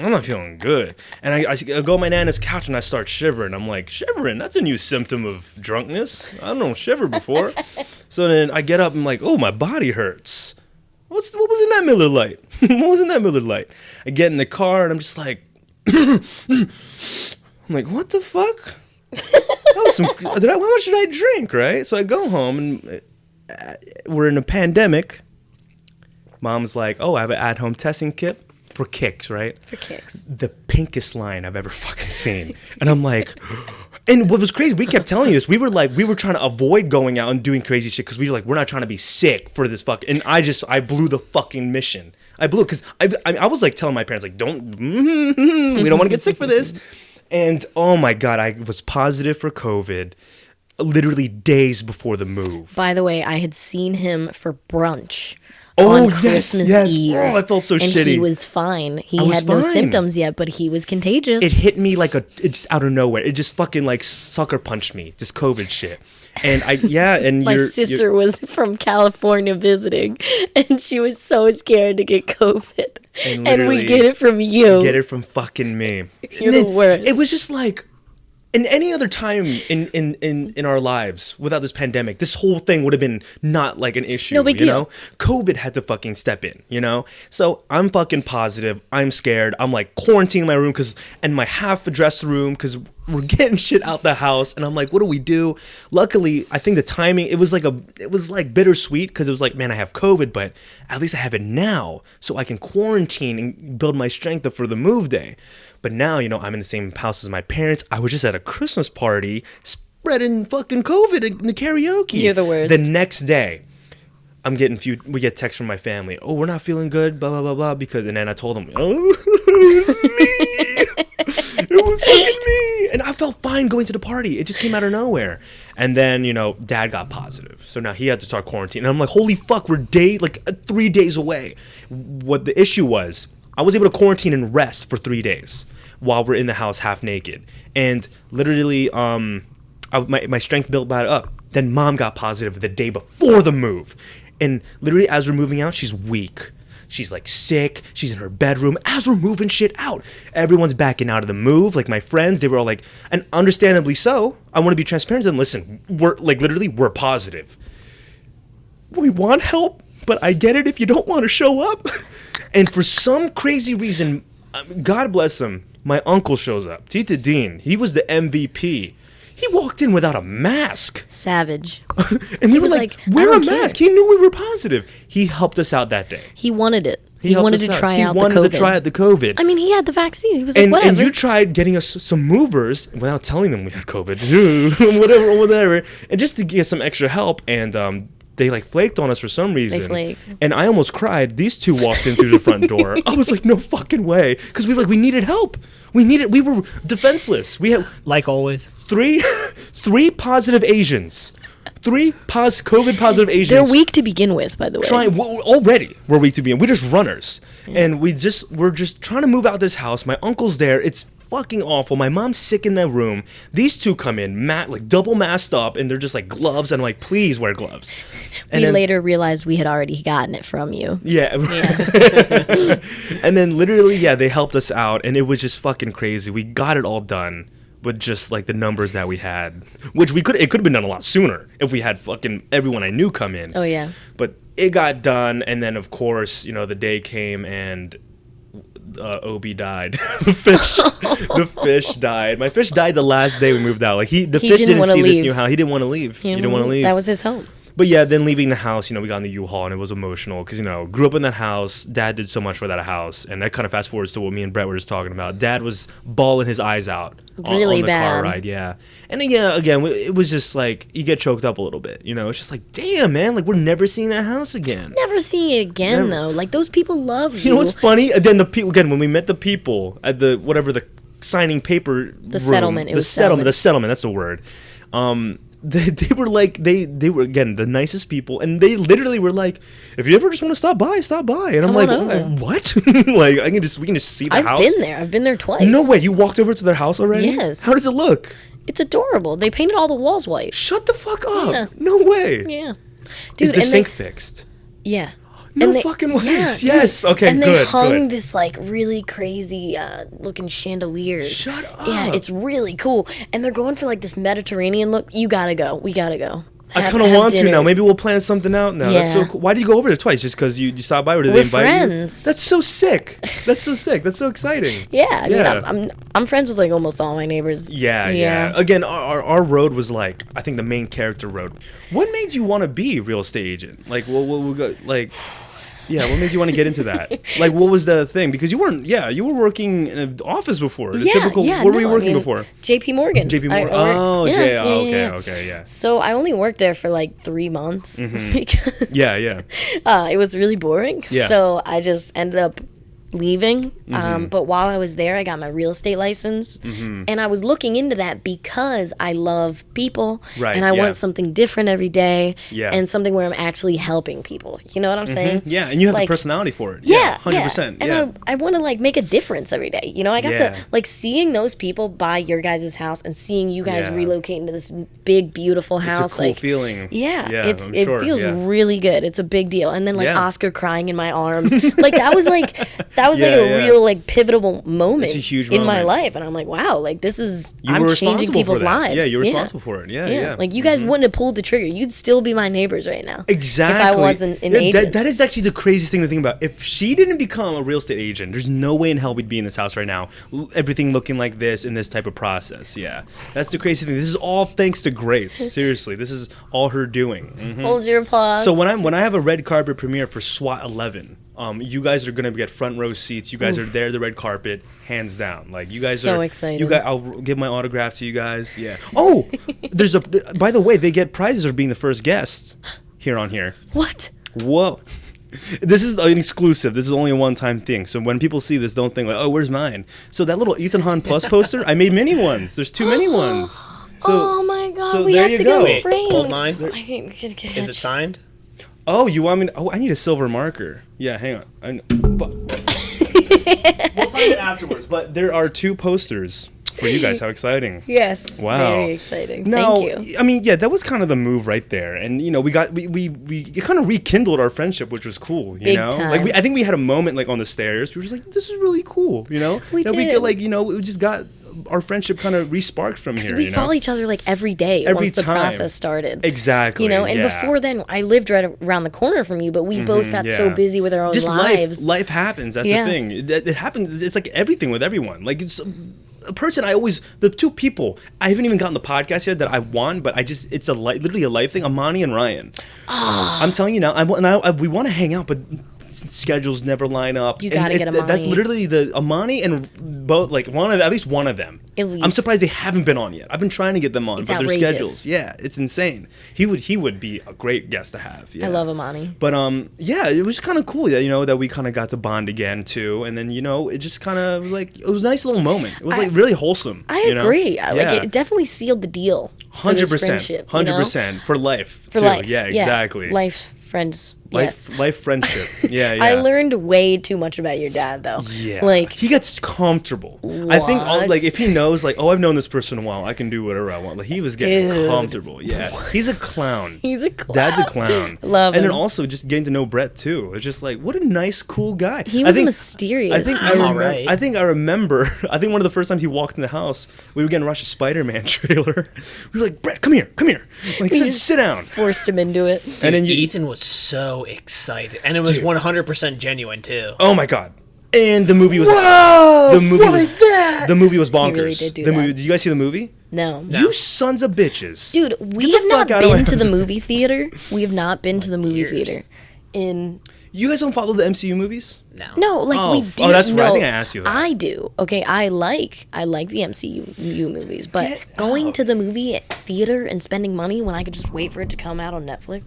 I'm not feeling good. And I go on my nana's couch and I start shivering. I'm like, shivering? That's a new symptom of drunkenness. I don't shiver before. So then I get up and I'm like, oh, my body hurts. What was in that Miller Lite? What was in that Miller Lite? I get in the car and I'm just like, I'm like, what the fuck? How much did I drink, right? So I go home and we're in a pandemic. Mom's like, oh, I have an at-home testing kit for kicks, right? For kicks. The pinkest line I've ever fucking seen. And I'm like, and what was crazy, we kept telling you this. We were trying to avoid going out and doing crazy shit because we were like, we're not trying to be sick for this fuck. And I blew the fucking mission. I blew it because I was like telling my parents, like, we don't want to get sick for this. And oh my God, I was positive for COVID literally days before the move. By the way, I had seen him for brunch. Oh, on Christmas Eve. Oh, I felt so shitty. And he was fine. He had no symptoms yet, but he was contagious. It hit me like it's out of nowhere. It just fucking like sucker punched me. Just COVID shit. And my sister was from California visiting, and she was so scared to get COVID. And we get it from you. Get it from fucking me. You're the worst. It was just like, in any other time in our lives without this pandemic, this whole thing would have been not like an issue. No big deal. COVID had to fucking step in, So I'm fucking positive. I'm scared. I'm like quarantining my room and my half dressed room because we're getting shit out the house. And I'm like, what do we do? Luckily, I think the timing, it was like bittersweet because it was like, man, I have COVID, but at least I have it now so I can quarantine and build my strength for the move day. But now, I'm in the same house as my parents. I was just at a Christmas party spreading fucking COVID in the karaoke. You're the worst. The next day, we get texts from my family. Oh, we're not feeling good, blah, blah, blah, blah. And then I told them, oh, it was me. It was fucking me. And I felt fine going to the party. It just came out of nowhere. And then, Dad got positive. So now he had to start quarantining. And I'm like, holy fuck, we're 3 days away. What the issue was, I was able to quarantine and rest for 3 days while we're in the house half naked. And literally, my strength built back up. Then Mom got positive the day before the move. And literally, as we're moving out, she's weak. She's like sick. She's in her bedroom as we're moving shit out. Everyone's backing out of the move. Like my friends, they were all like, and understandably so, I want to be transparent and listen, we're positive. We want help, but I get it if you don't want to show up. And for some crazy reason, God bless him, my uncle shows up. Tita Dean, he was the MVP. He walked in without a mask. Savage. And he was like, wear a mask. He knew we were positive. He helped us out that day. He wanted it. He wanted to try out the COVID. He wanted to try out the COVID. I mean, he had the vaccine. He was like, whatever. And you tried getting us some movers without telling them we had COVID. whatever. And just to get some extra help. And they flaked on us for some reason. They flaked. And I almost cried. These two walked in through the front door. I was like, no fucking way. Because we needed help. We were defenseless. We had, like always, three positive Asians. 3 COVID positive Asians. They're weak to begin with, by the way. Already we're weak to begin. We're just runners. Yeah. And we're just trying to move out this house. My uncle's there. It's fucking awful. My mom's sick in that room. These two come in, double masked up, and they're just like gloves. And I'm like, please wear gloves. And we later realized we had already gotten it from you. Yeah. And then literally, they helped us out, and it was just fucking crazy. We got it all done with just the numbers that we had, which it could have been done a lot sooner if we had fucking everyone I knew come in. Oh yeah. But it got done, and then of course, the day came and Obi died. The fish died. My fish died the last day we moved out. The fish didn't see this new house. He didn't want to leave. He didn't want to leave. That was his home. But yeah, then leaving the house, we got in the U-Haul, and it was emotional because, grew up in that house. Dad did so much for that house, and that kind of fast forwards to what me and Brett were just talking about. Dad was bawling his eyes out really on the bad car ride, yeah. And again, it was just you get choked up a little bit, It's just damn, man, we're never seeing that house again. Never seeing it again, though. Those people love you. You know what's funny? Then the people again when we met the people at the signing paper, settlement. The settlement. That's the word. they were like they were again the nicest people, and they literally were like, if you ever just want to stop by, and I'm like, what? Like we can just see the house. I've been there twice. No way, you walked over to their house already? Yes. How does it look? It's adorable. They painted all the walls white. Shut the fuck up. Yeah. No way. Yeah. Dude, is the sink fixed? Yeah. No fucking ways. Yeah, yes. Okay, and good. And they hung this like really crazy looking chandelier. Shut up. Yeah, it's really cool. And they're going for like this Mediterranean look. You gotta go. We gotta go. I kind of want to now. Maybe we'll plan something out now. Yeah. That's so cool. Why did you go over there twice? Just because you stopped by, or did they invite friends. you? That's so sick. That's so sick. That's so exciting. Yeah, I mean, I'm friends with like almost all my neighbors. Yeah. Again, our road was like, I think the main character road. What made you want to be a real estate agent? Like, we'll go like. Yeah, what made you want to get into that? Like, what was the thing? Because you were working in an office before. Where were you working before? JP Morgan. Okay. So I only worked there for like 3 months. Because it was really boring. Yeah. So I just ended up leaving. But while I was there, I got my real estate license. And I was looking into that because I love people. Right, and I want something different every day. Yeah. And something where I'm actually helping people. You know what I'm saying? Yeah, and you have the personality for it. Yeah, 100%. And I want to like make a difference every day. You know, I got to like seeing those people buy your guys' house and seeing you guys relocate into this big, beautiful house. It's a cool feeling. Yeah, it feels really good. It's a big deal. And then like Oscar crying in my arms. Like that was a real like pivotal moment it's a huge in moment. my life. And I'm like, wow, like this is, I'm changing people's lives. Yeah, you're responsible for it. Yeah. Like you guys wouldn't have pulled the trigger. You'd still be my neighbors right now. Exactly. If I wasn't an agent. That is actually the craziest thing to think about. If she didn't become a real estate agent, there's no way in hell we'd be in this house right now. Everything looking like this in this type of process. Yeah. That's the crazy thing. This is all thanks to Grace. Seriously. This is all her doing. Hold your applause. So when I have a red carpet premiere for SWAT 11, you guys are gonna get front row seats. You guys are there, the red carpet, hands down. Like you guys are so excited. I'll give my autograph to you guys. Yeah. Oh, by the way, they get prizes for being the first guest here on here. What? Whoa. This is an exclusive. This is only a one-time thing. So when people see this, don't think like, oh, where's mine? So that little Ethan Hahn Plus poster, I made mini ones. There's too many ones. So, oh my God, we have to get framed. Hold mine. Is it signed? Oh, you want me to? Oh, I need a silver marker. Yeah, hang on. We'll sign it afterwards. But there are 2 posters for you guys. How exciting! Yes. Wow. Very exciting. Now, Thank you. I mean, yeah, that was kind of the move right there, and you know, we kind of rekindled our friendship, which was cool. You Big know, time. like I think we had a moment like on the stairs. We were just like, this is really cool. You know, we did. We could like, you know, we just got. Our friendship kind of re-sparked from here. We saw each other like every day once the process started. Exactly. You know, and before then, I lived right around the corner from you, but we both got so busy with our own lives. Life happens. That's the thing. It happens. It's like everything with everyone. Like it's a person. The 2 people. I haven't even gotten the podcast yet that I want, but it's literally a life thing. Amani and Ryan. I'm telling you now. We want to hang out, but schedules never line up. You gotta get Amani. That's literally the Amani and both, like at least one of them. At least. I'm surprised they haven't been on yet. I've been trying to get them on, but outrageous. their schedules. Yeah, it's insane. He would be a great guest to have. Yeah. I love Amani. But yeah, it was kind of cool. You know, that we kind of got to bond again too, and then you know, it just kind of was like it was a nice little moment. It was like really wholesome. I agree. Like it definitely sealed the deal. 100%. 100% for life. For life. Yeah, exactly. Life, friends. Life friendship. Yeah. I learned way too much about your dad, though. Yeah. Like he gets comfortable. What? I think if he knows, like, oh, I've known this person a while, I can do whatever I want. Like he was getting comfortable. Yeah. He's a clown. He's a clown. Dad's a clown. Love him. And then also just getting to know Brett too. It's just like what a nice, cool guy. He was mysterious. I think I remember. I think one of the first times he walked in the house, we were getting rushed a Spider-Man trailer. We were like, Brett, come here. Like sit down. Forced him into it. Dude, and then Ethan was so excited. And it was 100% genuine too. Oh my God! And the movie was. Whoa! What is that? The movie was bonkers. He really did do that. Movie, did you guys see the movie? No. You sons of bitches! Dude, we have not been to the movie theater. We have not been to the movie theater You guys don't follow the MCU movies? No, like we do. Oh, that's right. I think I asked you that. I do. Okay, I like the MCU movies, but going to the movie theater and spending money when I could just wait for it to come out on Netflix,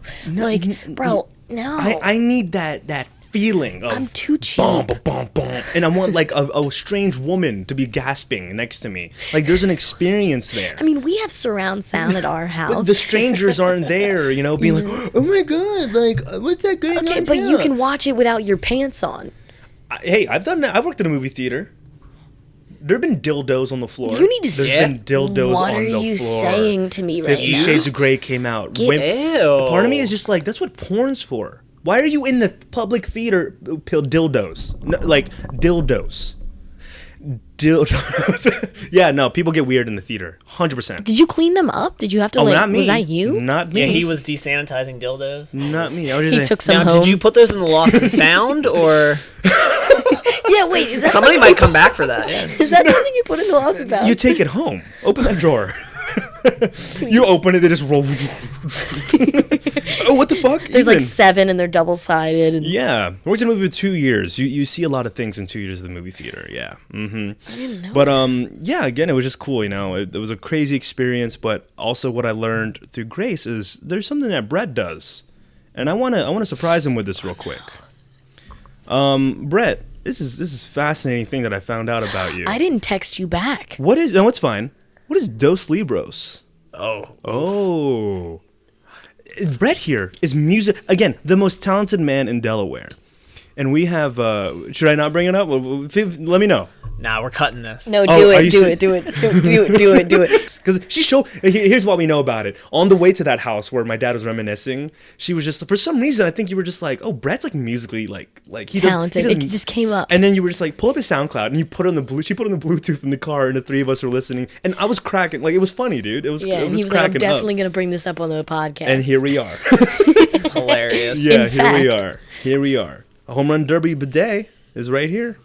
bro, no. I need that feeling of I'm too cheap. Bom, bom, bom, bom, and I want like a strange woman to be gasping next to me. Like there's an experience there. I mean, we have surround sound at our house. The strangers aren't there, you know, being like, oh my god, like what's that going on? Okay, but here? you can watch it without your pants on. Hey, I've done that. I've worked in a movie theater. There have been dildos on the floor. You need to There's been dildos What on are the you floor. saying to me right now? 50 Shades of Grey came out. Get- Ew. Part of me is just like, that's what porn's for. Why are you in the public theater? Dildos. No, like, dildos. Dildos. Yeah, no, people get weird in the theater. 100%. Did you clean them up? Did you have to Not me. was that you? Not me. Yeah, he was desanitizing dildos. Not me. I was just He took some Now, home. did you put those in the lost and found, or Yeah, wait, is that somebody something, might come back for that? Yeah. is that something you put in the lost and found? You take it home. Open that drawer. You open it, they just roll. Oh, what the fuck? There's like Ethan. 7 and they're double-sided. And Yeah, I worked in a movie for 2 years. You see a lot of things in 2 years of the movie theater. Yeah. Mm-hmm. I didn't know. But yeah. Again, it was just cool. You know, it was a crazy experience. But also, what I learned through Grace is there's something that Brett does, and I wanna surprise him with this real quick. Brett, this is fascinating thing that I found out about you. I didn't text you back. What is? No, it's fine. What is Dos Libros? Oh. Oh. Brett here is music again, the most talented man in Delaware, and we have. Should I not bring it up? Let me know. Nah, we're cutting this. No, Oh, do are it, you do ser- it, do it, do it. Because she showed. Here's what we know about it. On the way to that house where my dad was reminiscing, she was just for some reason I think you were just like, oh, Brett's like musically like he Talented. Does, he It doesn't- just came up. And then you were just like, pull up his SoundCloud, and you put on the She put on the Bluetooth in the car, and the three of us were listening, and I was cracking. Like it was funny, dude. It was. Yeah, it and was he was like, I'm cracking up. definitely going to bring this up on the podcast. And here we are. Hilarious. Yeah, In here we fact. are. Here we are. A home run derby bidet is right here.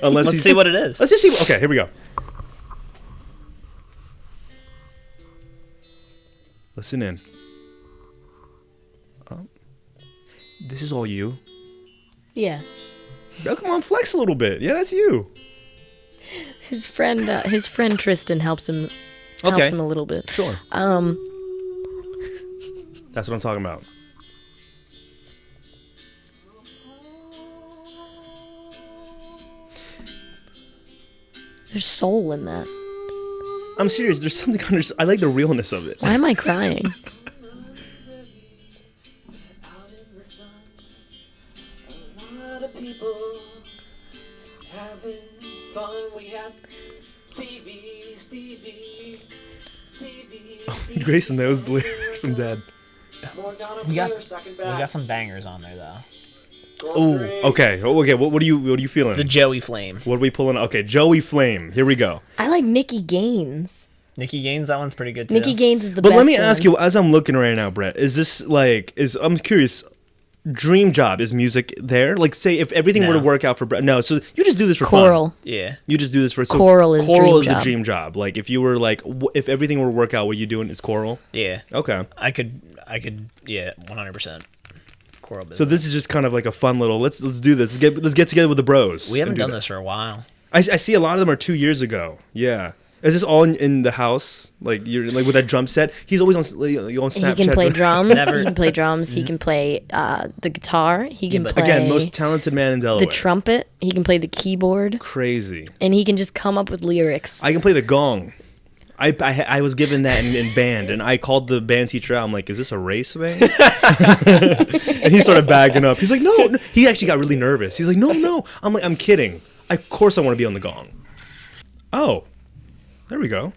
Unless Let's see what it is. Let's just see. Okay, here we go. Listen in. This is all you. Yeah. Oh, come on, flex a little bit. Yeah, that's you. His friend Tristan helps him Okay. a little bit. Sure. That's what I'm talking about. There's soul in that. I'm serious. There's something I like the realness of it. Why am I crying? People having fun. We had Stevie. Grayson knows the lyrics. I'm dead. We got some bangers on there though. Ooh. Okay. Okay. What are you feeling? The Joey Flame. What are we pulling? Okay, Joey Flame. Here we go. I like Nikki Gaines. Nikki Gaines, that one's pretty good too. Nikki Gaines is the But best let me one. ask you, as I'm looking right now, Brett, is this like I'm curious. Dream job, is music there? Like, say if everything were to No. work out for Brett. No, so you just do this for Choral. fun. Yeah. You just do this for Choral is choral dream is the job. dream job. Like if you were like if everything were to work out, what you doing? It's choral. Yeah. Okay. I could yeah, 100%. Choral business. So this is just kind of like a fun little. Let's do this. Let's get together with the bros. We haven't and do done that. this for a while. I see a lot of them are 2 years ago. Yeah. Is this all in the house? Like you're like with that drum set? He's always on Snapchat. He can play drums. Never- He can play drums. He can play the guitar. He can but- play Again, most talented man in Delaware. the trumpet. He can play the keyboard, Crazy. and he can just come up with lyrics. I can play the gong. I was given that in band, and I called the band teacher out. I'm like, is this a race thing? And he started bagging up. He's like, no. He actually got really nervous. He's like, no. I'm like, I'm kidding. Of course I want to be on the gong. Oh, there we go.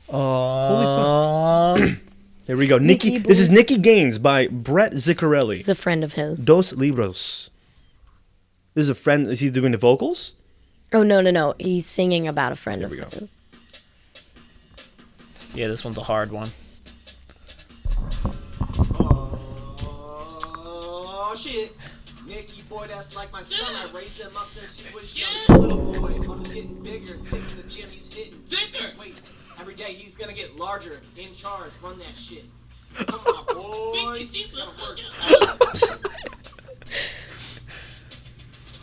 Holy fuck. There we go. Nikki This is boy. Nikki Gaines by Brett Zickarelli. He's a friend of his. Dos Libros. This is a friend. Is he doing the vocals? Oh no! He's singing about a friend of we go. his. Yeah, this one's a hard one. Oh shit. Nicky boy, that's like my son. I raised him up since he was young. Little boy, I'm getting bigger. Taking the gym, he's hitting. Thicker. Wait, every day he's gonna get larger. In charge, run that shit. Come on, boy.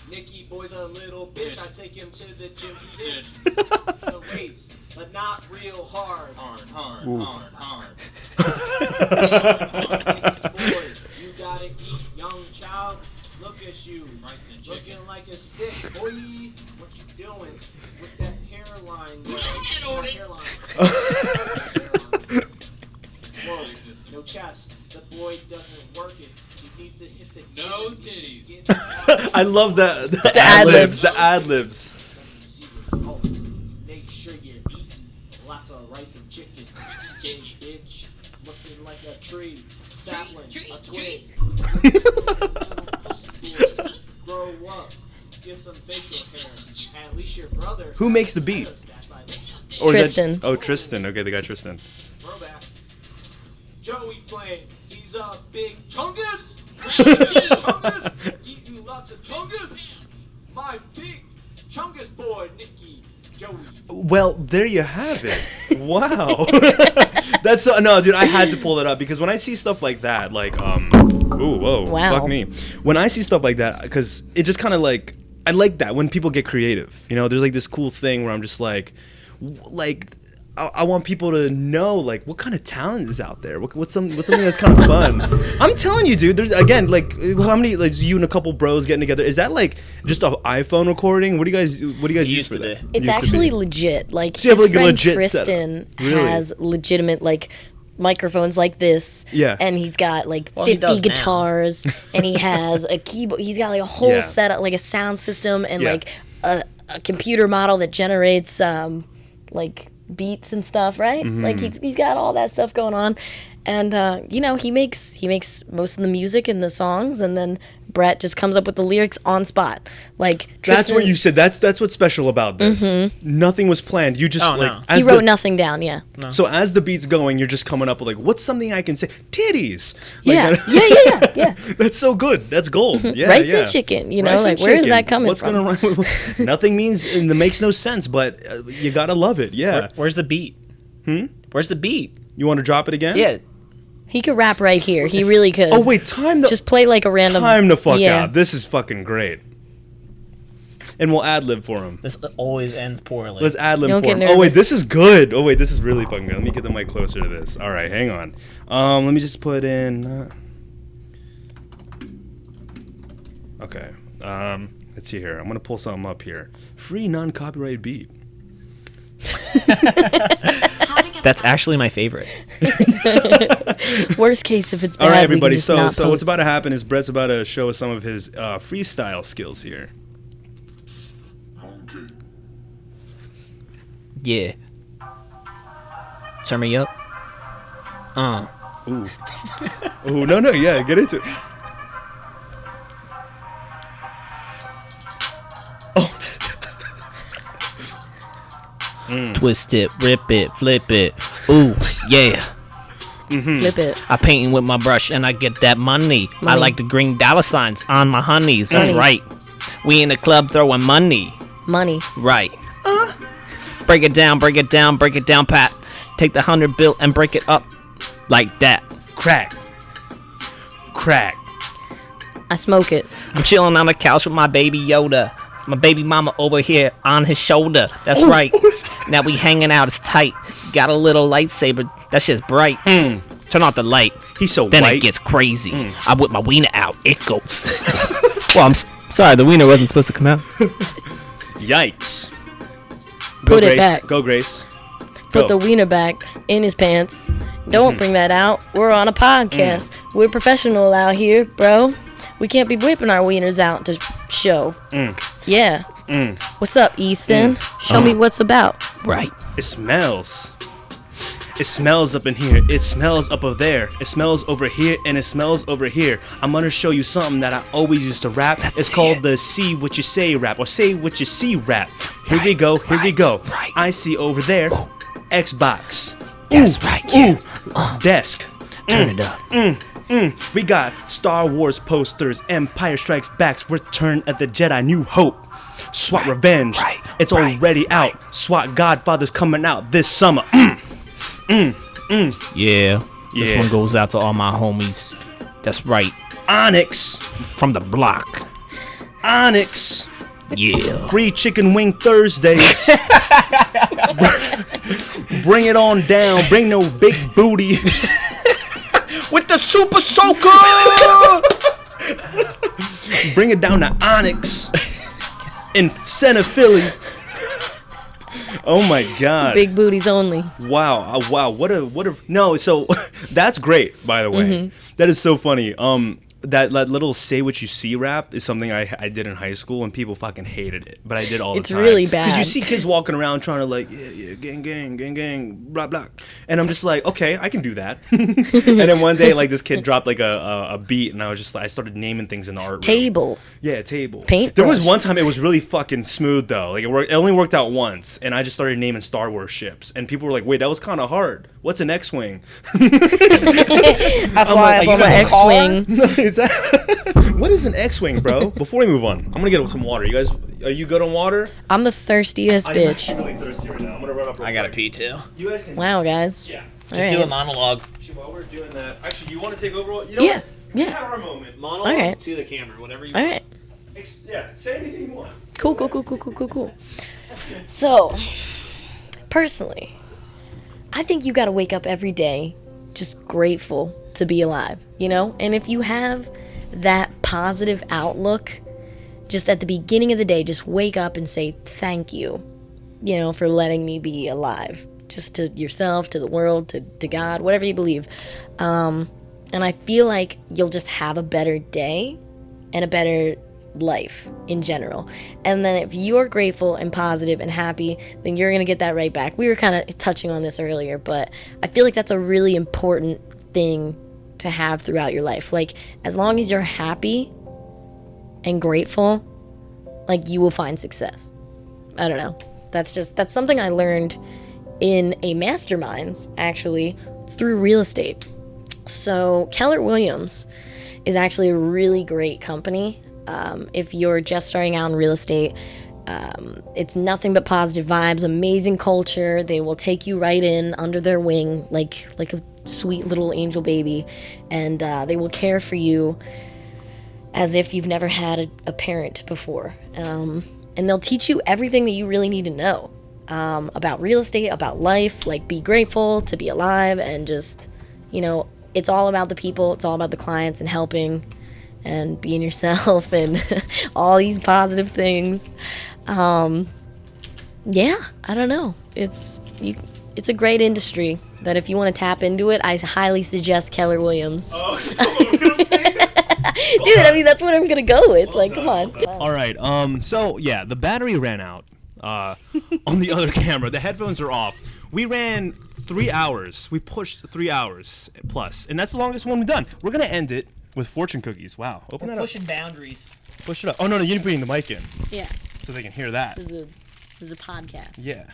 Nicky boy's a little bitch. I take him to the gym. He's in the race, but not real hard. Hard. Boy, you gotta eat, young child. Look at you, looking like a stick, boy. What you doing with that hairline? Whoa, no chest. The boy doesn't work it. He needs to hit the gym. No titties. I love that. The ad-libs. The ad-libs. Make sure you eat lots of rice and chicken. Bitch, looking like a tree, sapling, a twig. Grow up, get some facial hair. At least your brother. Who makes the beat? Or Tristan. Tristan. Okay, they got Tristan. Throwback. Joey playing. He's a big chungus. Chungus. Eating lots of chungus. My big chungus boy, Nicky. Joey. Well, there you have it. Wow. That's no, dude. I had to pull that up because when I see stuff like that, like ooh, whoa, wow. Fuck me. When I see stuff like that, because it just kind of like I like that when people get creative. You know, there's like this cool thing where I'm just like I want people to know like what kind of talent is out there. What's something that's kind of fun. I'm telling you, dude. There's again like how many like you and a couple bros getting together. Is that like just an iPhone recording? What do you guys use for that? It's actually legit. Like so you have, his like, a friend legit Tristan really? has legitimate like microphones like this. Yeah. And he's got like he 50 does now. guitars and he has a keyboard. He's got like a whole Yeah. setup, like a sound system and Yeah. like a computer model that generates like beats and stuff, right? Mm-hmm. Like he's got all that stuff going on. And you know, he makes most of the music and the songs, and then Brett just comes up with the lyrics on spot. Like Tristan, That's what you said. That's what's special about this. Nothing was planned. You just he wrote nothing down. Yeah. So as the beat's going, you're just coming up with like, what's something I can say? Titties. Like Yeah. that. yeah. That's so good. That's gold. Yeah, Rice yeah. and chicken. You know, Rice like and where is chicken. that coming What's from? gonna rhyme with nothing means and it makes no sense, but you gotta love it. Yeah. Where's the beat? Where's the beat? You want to drop it again? Yeah. He could rap right here. He really could. Oh wait, time Just play like a random. time the fuck yeah. out. This is fucking great. And we'll ad lib for him. This always ends poorly. Let's ad lib Don't for get him. Oh wait, nervous. this is good. Oh wait, this is really fucking good. Let me get the mic closer to this. All right, hang on. Let me just put in. Okay. Let's see here. I'm gonna pull something up here. Free non-copyright beat. That's actually my favorite. Worst case, if it's bad, All right, we everybody. can just So not what's post. about to happen is Brett's about to show us some of his freestyle skills here. Yeah. Turn me up. Ooh. Ooh, no, yeah, get into it. Twist it, rip it, flip it. Ooh, yeah. Flip it. I painting with my brush and I get that money. I Money. like the green dollar signs on my honeys. That's Honeys. right. We in the club throwing money. Money. Right. Break it down, Pat. Take the 100 bill and break it up like that. Crack. I smoke it. I'm chilling on the couch with my baby Yoda. My baby mama over here on his shoulder. That's right. Now we hanging out. It's tight. Got a little lightsaber. That shit's bright. Turn off the light. He's so Then white. it gets crazy. I whip my wiener out. It goes. Well, I'm sorry. The wiener wasn't supposed to come out. Yikes. Go, Put it Grace. back. Go, Grace. Put Go. the wiener back in his pants. Don't bring that out. We're on a podcast. We're professional out here, bro. We can't be whipping our wieners out to show. Yeah. What's up, Ethan? Show me what's about. Right. It smells. It smells up in here. It smells up over there. It smells over here, and it smells over here. I'm gonna show you something that I always used to rap. It's called the See What You Say rap, or Say What You See rap. Here we go. Right. I see over there. Xbox. Yes, right. Yeah. Desk. Turn it up. We got Star Wars posters, Empire Strikes Back's Return of the Jedi, New Hope, SWAT Revenge. right, It's right, already out. SWAT Godfather's coming out this summer. Yeah. This Yeah. one goes out to all my homies. That's right. Onyx. From the block. Onyx. Yeah. Free chicken wing Thursdays. Bring it on down. Bring no big booty. With the super soaker. Bring it down to Onyx in Center Philly. Oh my God. Big booties only. Wow. Wow. What a no. So that's great, by the way. That is so funny. That little say what you see rap is something I did in high school, and people fucking hated it, but I did all the time. It's really bad. Because you see kids walking around trying to like, yeah, gang, blah, blah. And I'm just like, okay, I can do that. And then one day, like, this kid dropped like a beat, and I started naming things in the art room. Table. Yeah, table. Paintbrush. There was one time it was really fucking smooth, though. Like, it only worked out once, and I just started naming Star Wars ships. And people were like, wait, that was kind of hard. What's an X-Wing? I fly up on my X-Wing. What is an X-Wing, bro? Before we move on, I'm gonna get some water. You guys, are you good on water? I'm the thirstiest bitch. I'm really thirsty right now. I'm gonna run up. I gotta pee too. You guys can. Wow, guys. Yeah. Just do a monologue. Actually, while we're doing that, you want to take over? You know Yeah. what? Yeah. We have our moment. Monologue Alright. to the camera, whatever you All want. right. Yeah. Say anything you want. Cool. So, personally, I think you gotta wake up every day just grateful to be alive, you know? And if you have that positive outlook, just at the beginning of the day, just wake up and say thank you, you know, for letting me be alive. Just to yourself, to the world, to God, whatever you believe. And I feel like you'll just have a better day and a better life in general. And then if you're grateful and positive and happy, then you're gonna get that right back. We were kind of touching on this earlier, but I feel like that's a really important thing to have throughout your life. Like, as long as you're happy and grateful, like, you will find success. I don't know. That's something I learned in a masterminds, actually, through real estate. So Keller Williams is actually a really great company. If you're just starting out in real estate, it's nothing but positive vibes, amazing culture. They will take you right in under their wing like a sweet little angel baby, and they will care for you as if you've never had a parent before. And they'll teach you everything that you really need to know about real estate, about life, like be grateful to be alive, and just, you know, it's all about the people, it's all about the clients and helping and being yourself and all these positive things. Yeah, I don't know. It's a great industry that if you want to tap into it, I highly suggest Keller Williams. Oh, that's what I'm gonna say. Dude, I mean, that's what I'm gonna go with. Like, come on. All right. So yeah, the battery ran out on the other camera. The headphones are off. We ran 3 hours. We pushed 3 hours plus, and that's the longest one we've done. We're gonna end it with fortune cookies. Wow. Open that up. Pushing boundaries. Push it up. Oh no, you're bringing the mic in Yeah, so they can hear that. this is a podcast. Yeah.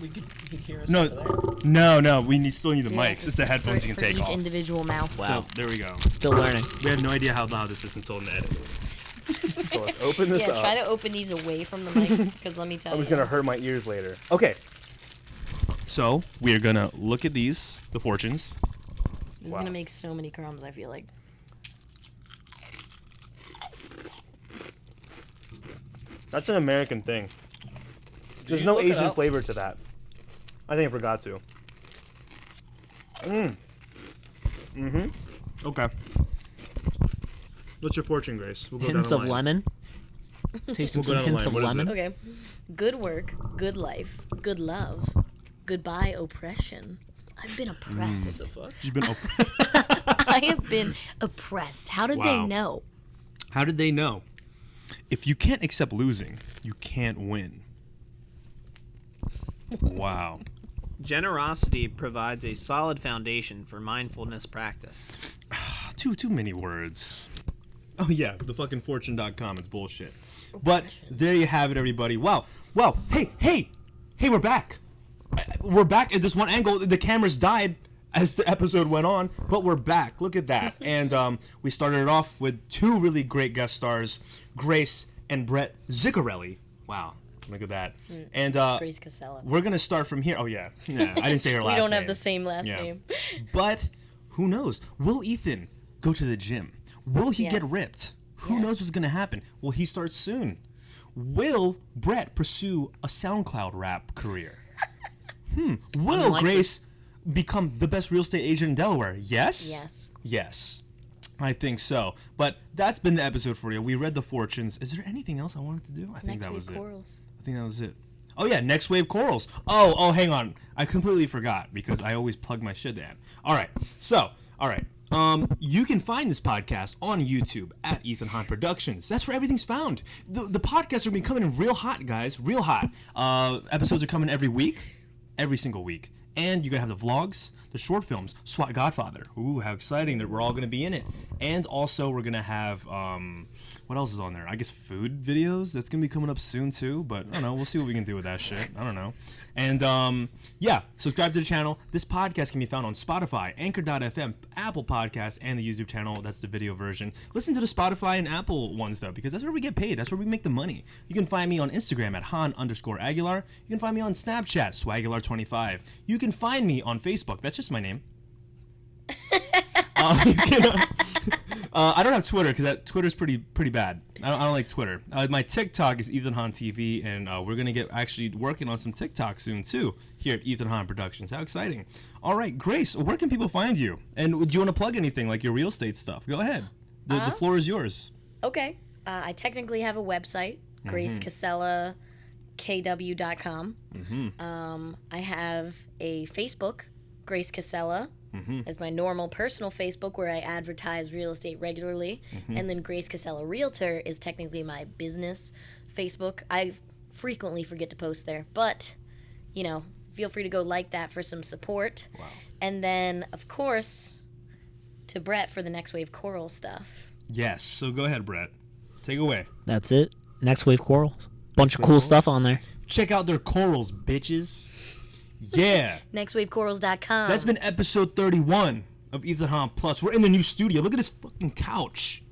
We could hear us. No. We still need the mics. It's the headphones you can take each off. individual mouth. Wow. So there we go. Still learning. We have no idea how loud this is until in the edit. So let's open this Yeah, up. try to open these away from the mic, because let me tell I you. was gonna hurt my ears later. Okay. So we are gonna look at the fortunes. This is gonna make so many crumbs, I feel like. That's an American thing. There's you no look it Asian up? flavor to that. I think I forgot to. Okay. What's your fortune, Grace? We'll go Hints down of the line. lemon. Tasting We'll go some down the hints line. of What is lemon. Okay. Good work, good life, good love. Goodbye, oppression. I've been oppressed. The fuck? You've been. I have been oppressed. How did they Wow. know? How did they know? If you can't accept losing, you can't win. Wow. Generosity provides a solid foundation for mindfulness practice. Too many words. Oh yeah, the fucking fortune.com. It's bullshit. But there you have it, everybody. Wow. Hey, we're back. We're back at this one angle. The cameras died as the episode went on, but we're back. Look at that. And we started it off with two really great guest stars, Grace and Brett Zickarelli. Wow. Look at that. And Grace Casella. we're going to start from here. Oh, yeah. I didn't say her last We name. don't have the same last Yeah. name. But who knows? Will Ethan go to the gym? Will he get Yes. ripped? Who Yes. knows what's going to happen? Will he start soon? Will Brett pursue a SoundCloud rap career? Will Unlikely. Grace become the best real estate agent in Delaware? Yes? Yes. Yes. I think so. But that's been the episode for you. We read the fortunes. Is there anything else I wanted to do? I think that was it. Corals. I think that was it. Oh, yeah, Next Wave Corals. Oh, hang on. I completely forgot because I always plug my shit in. All right. You can find this podcast on YouTube at Ethan Hahn Productions. That's where everything's found. The podcasts are going to be coming in real hot, guys. Real hot. Episodes are coming every week. Every single week. And you're going to have the vlogs, the short films, SWAT Godfather. Ooh, how exciting that we're all going to be in it. And also we're going to have, what else is on there? I guess food videos. That's going to be coming up soon too. But I don't know. We'll see what we can do with that shit. I don't know. And yeah, subscribe to the channel. This podcast can be found on Spotify, Anchor.fm, Apple Podcasts, and the YouTube channel. That's the video version. Listen to the Spotify and Apple ones though, because that's where we get paid. That's where we make the money. You can find me on Instagram at Han_Aguilar. You can find me on Snapchat, Swagular25. You can find me on Facebook. That's just my name. I don't have Twitter because Twitter's pretty bad. I don't like Twitter. My TikTok is Ethan Hahn TV, and we're gonna get actually working on some TikTok soon too here at Ethan Hahn Productions. How exciting! All right, Grace, where can people find you? And do you want to plug anything like your real estate stuff? Go ahead. The floor is yours. Okay. I technically have a website, GraceCasellaKW.com. I have a Facebook, Grace Casella. As my normal personal Facebook where I advertise real estate regularly. And then Grace Casella Realtor is technically my business Facebook. I frequently forget to post there, but, feel free to go like that for some support. Wow. And then, of course, to Brett for the Next Wave Coral stuff. Yes, so go ahead, Brett. Take it away. That's it. Next Wave Corals. Bunch of cool stuff on there. Check out their corals, bitches. Yeah. NextWaveCorals.com. That's been episode 31 of Ethan Hahn Plus. We're in the new studio. Look at this fucking couch.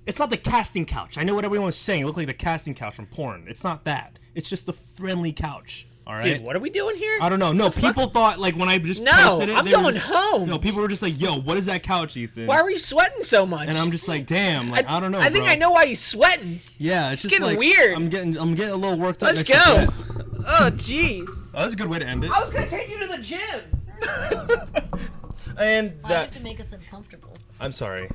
It's not the casting couch. I know what everyone's saying. It looked like the casting couch from porn. It's not that. It's just a friendly couch. All right. Dude, what are we doing here? I don't know. No, people thought like when I just posted it. I'm going home. No, people were just like, "Yo, what is that couch, Ethan?" Why are you sweating so much? And I'm just like, "Damn, like I don't know." I think bro. I know why he's sweating. Yeah, it's just getting like, weird. I'm getting a little worked up. Let's go. Oh, jeez. Oh, that's a good way to end it. I was gonna take you to the gym. And I have to make us uncomfortable. I'm sorry.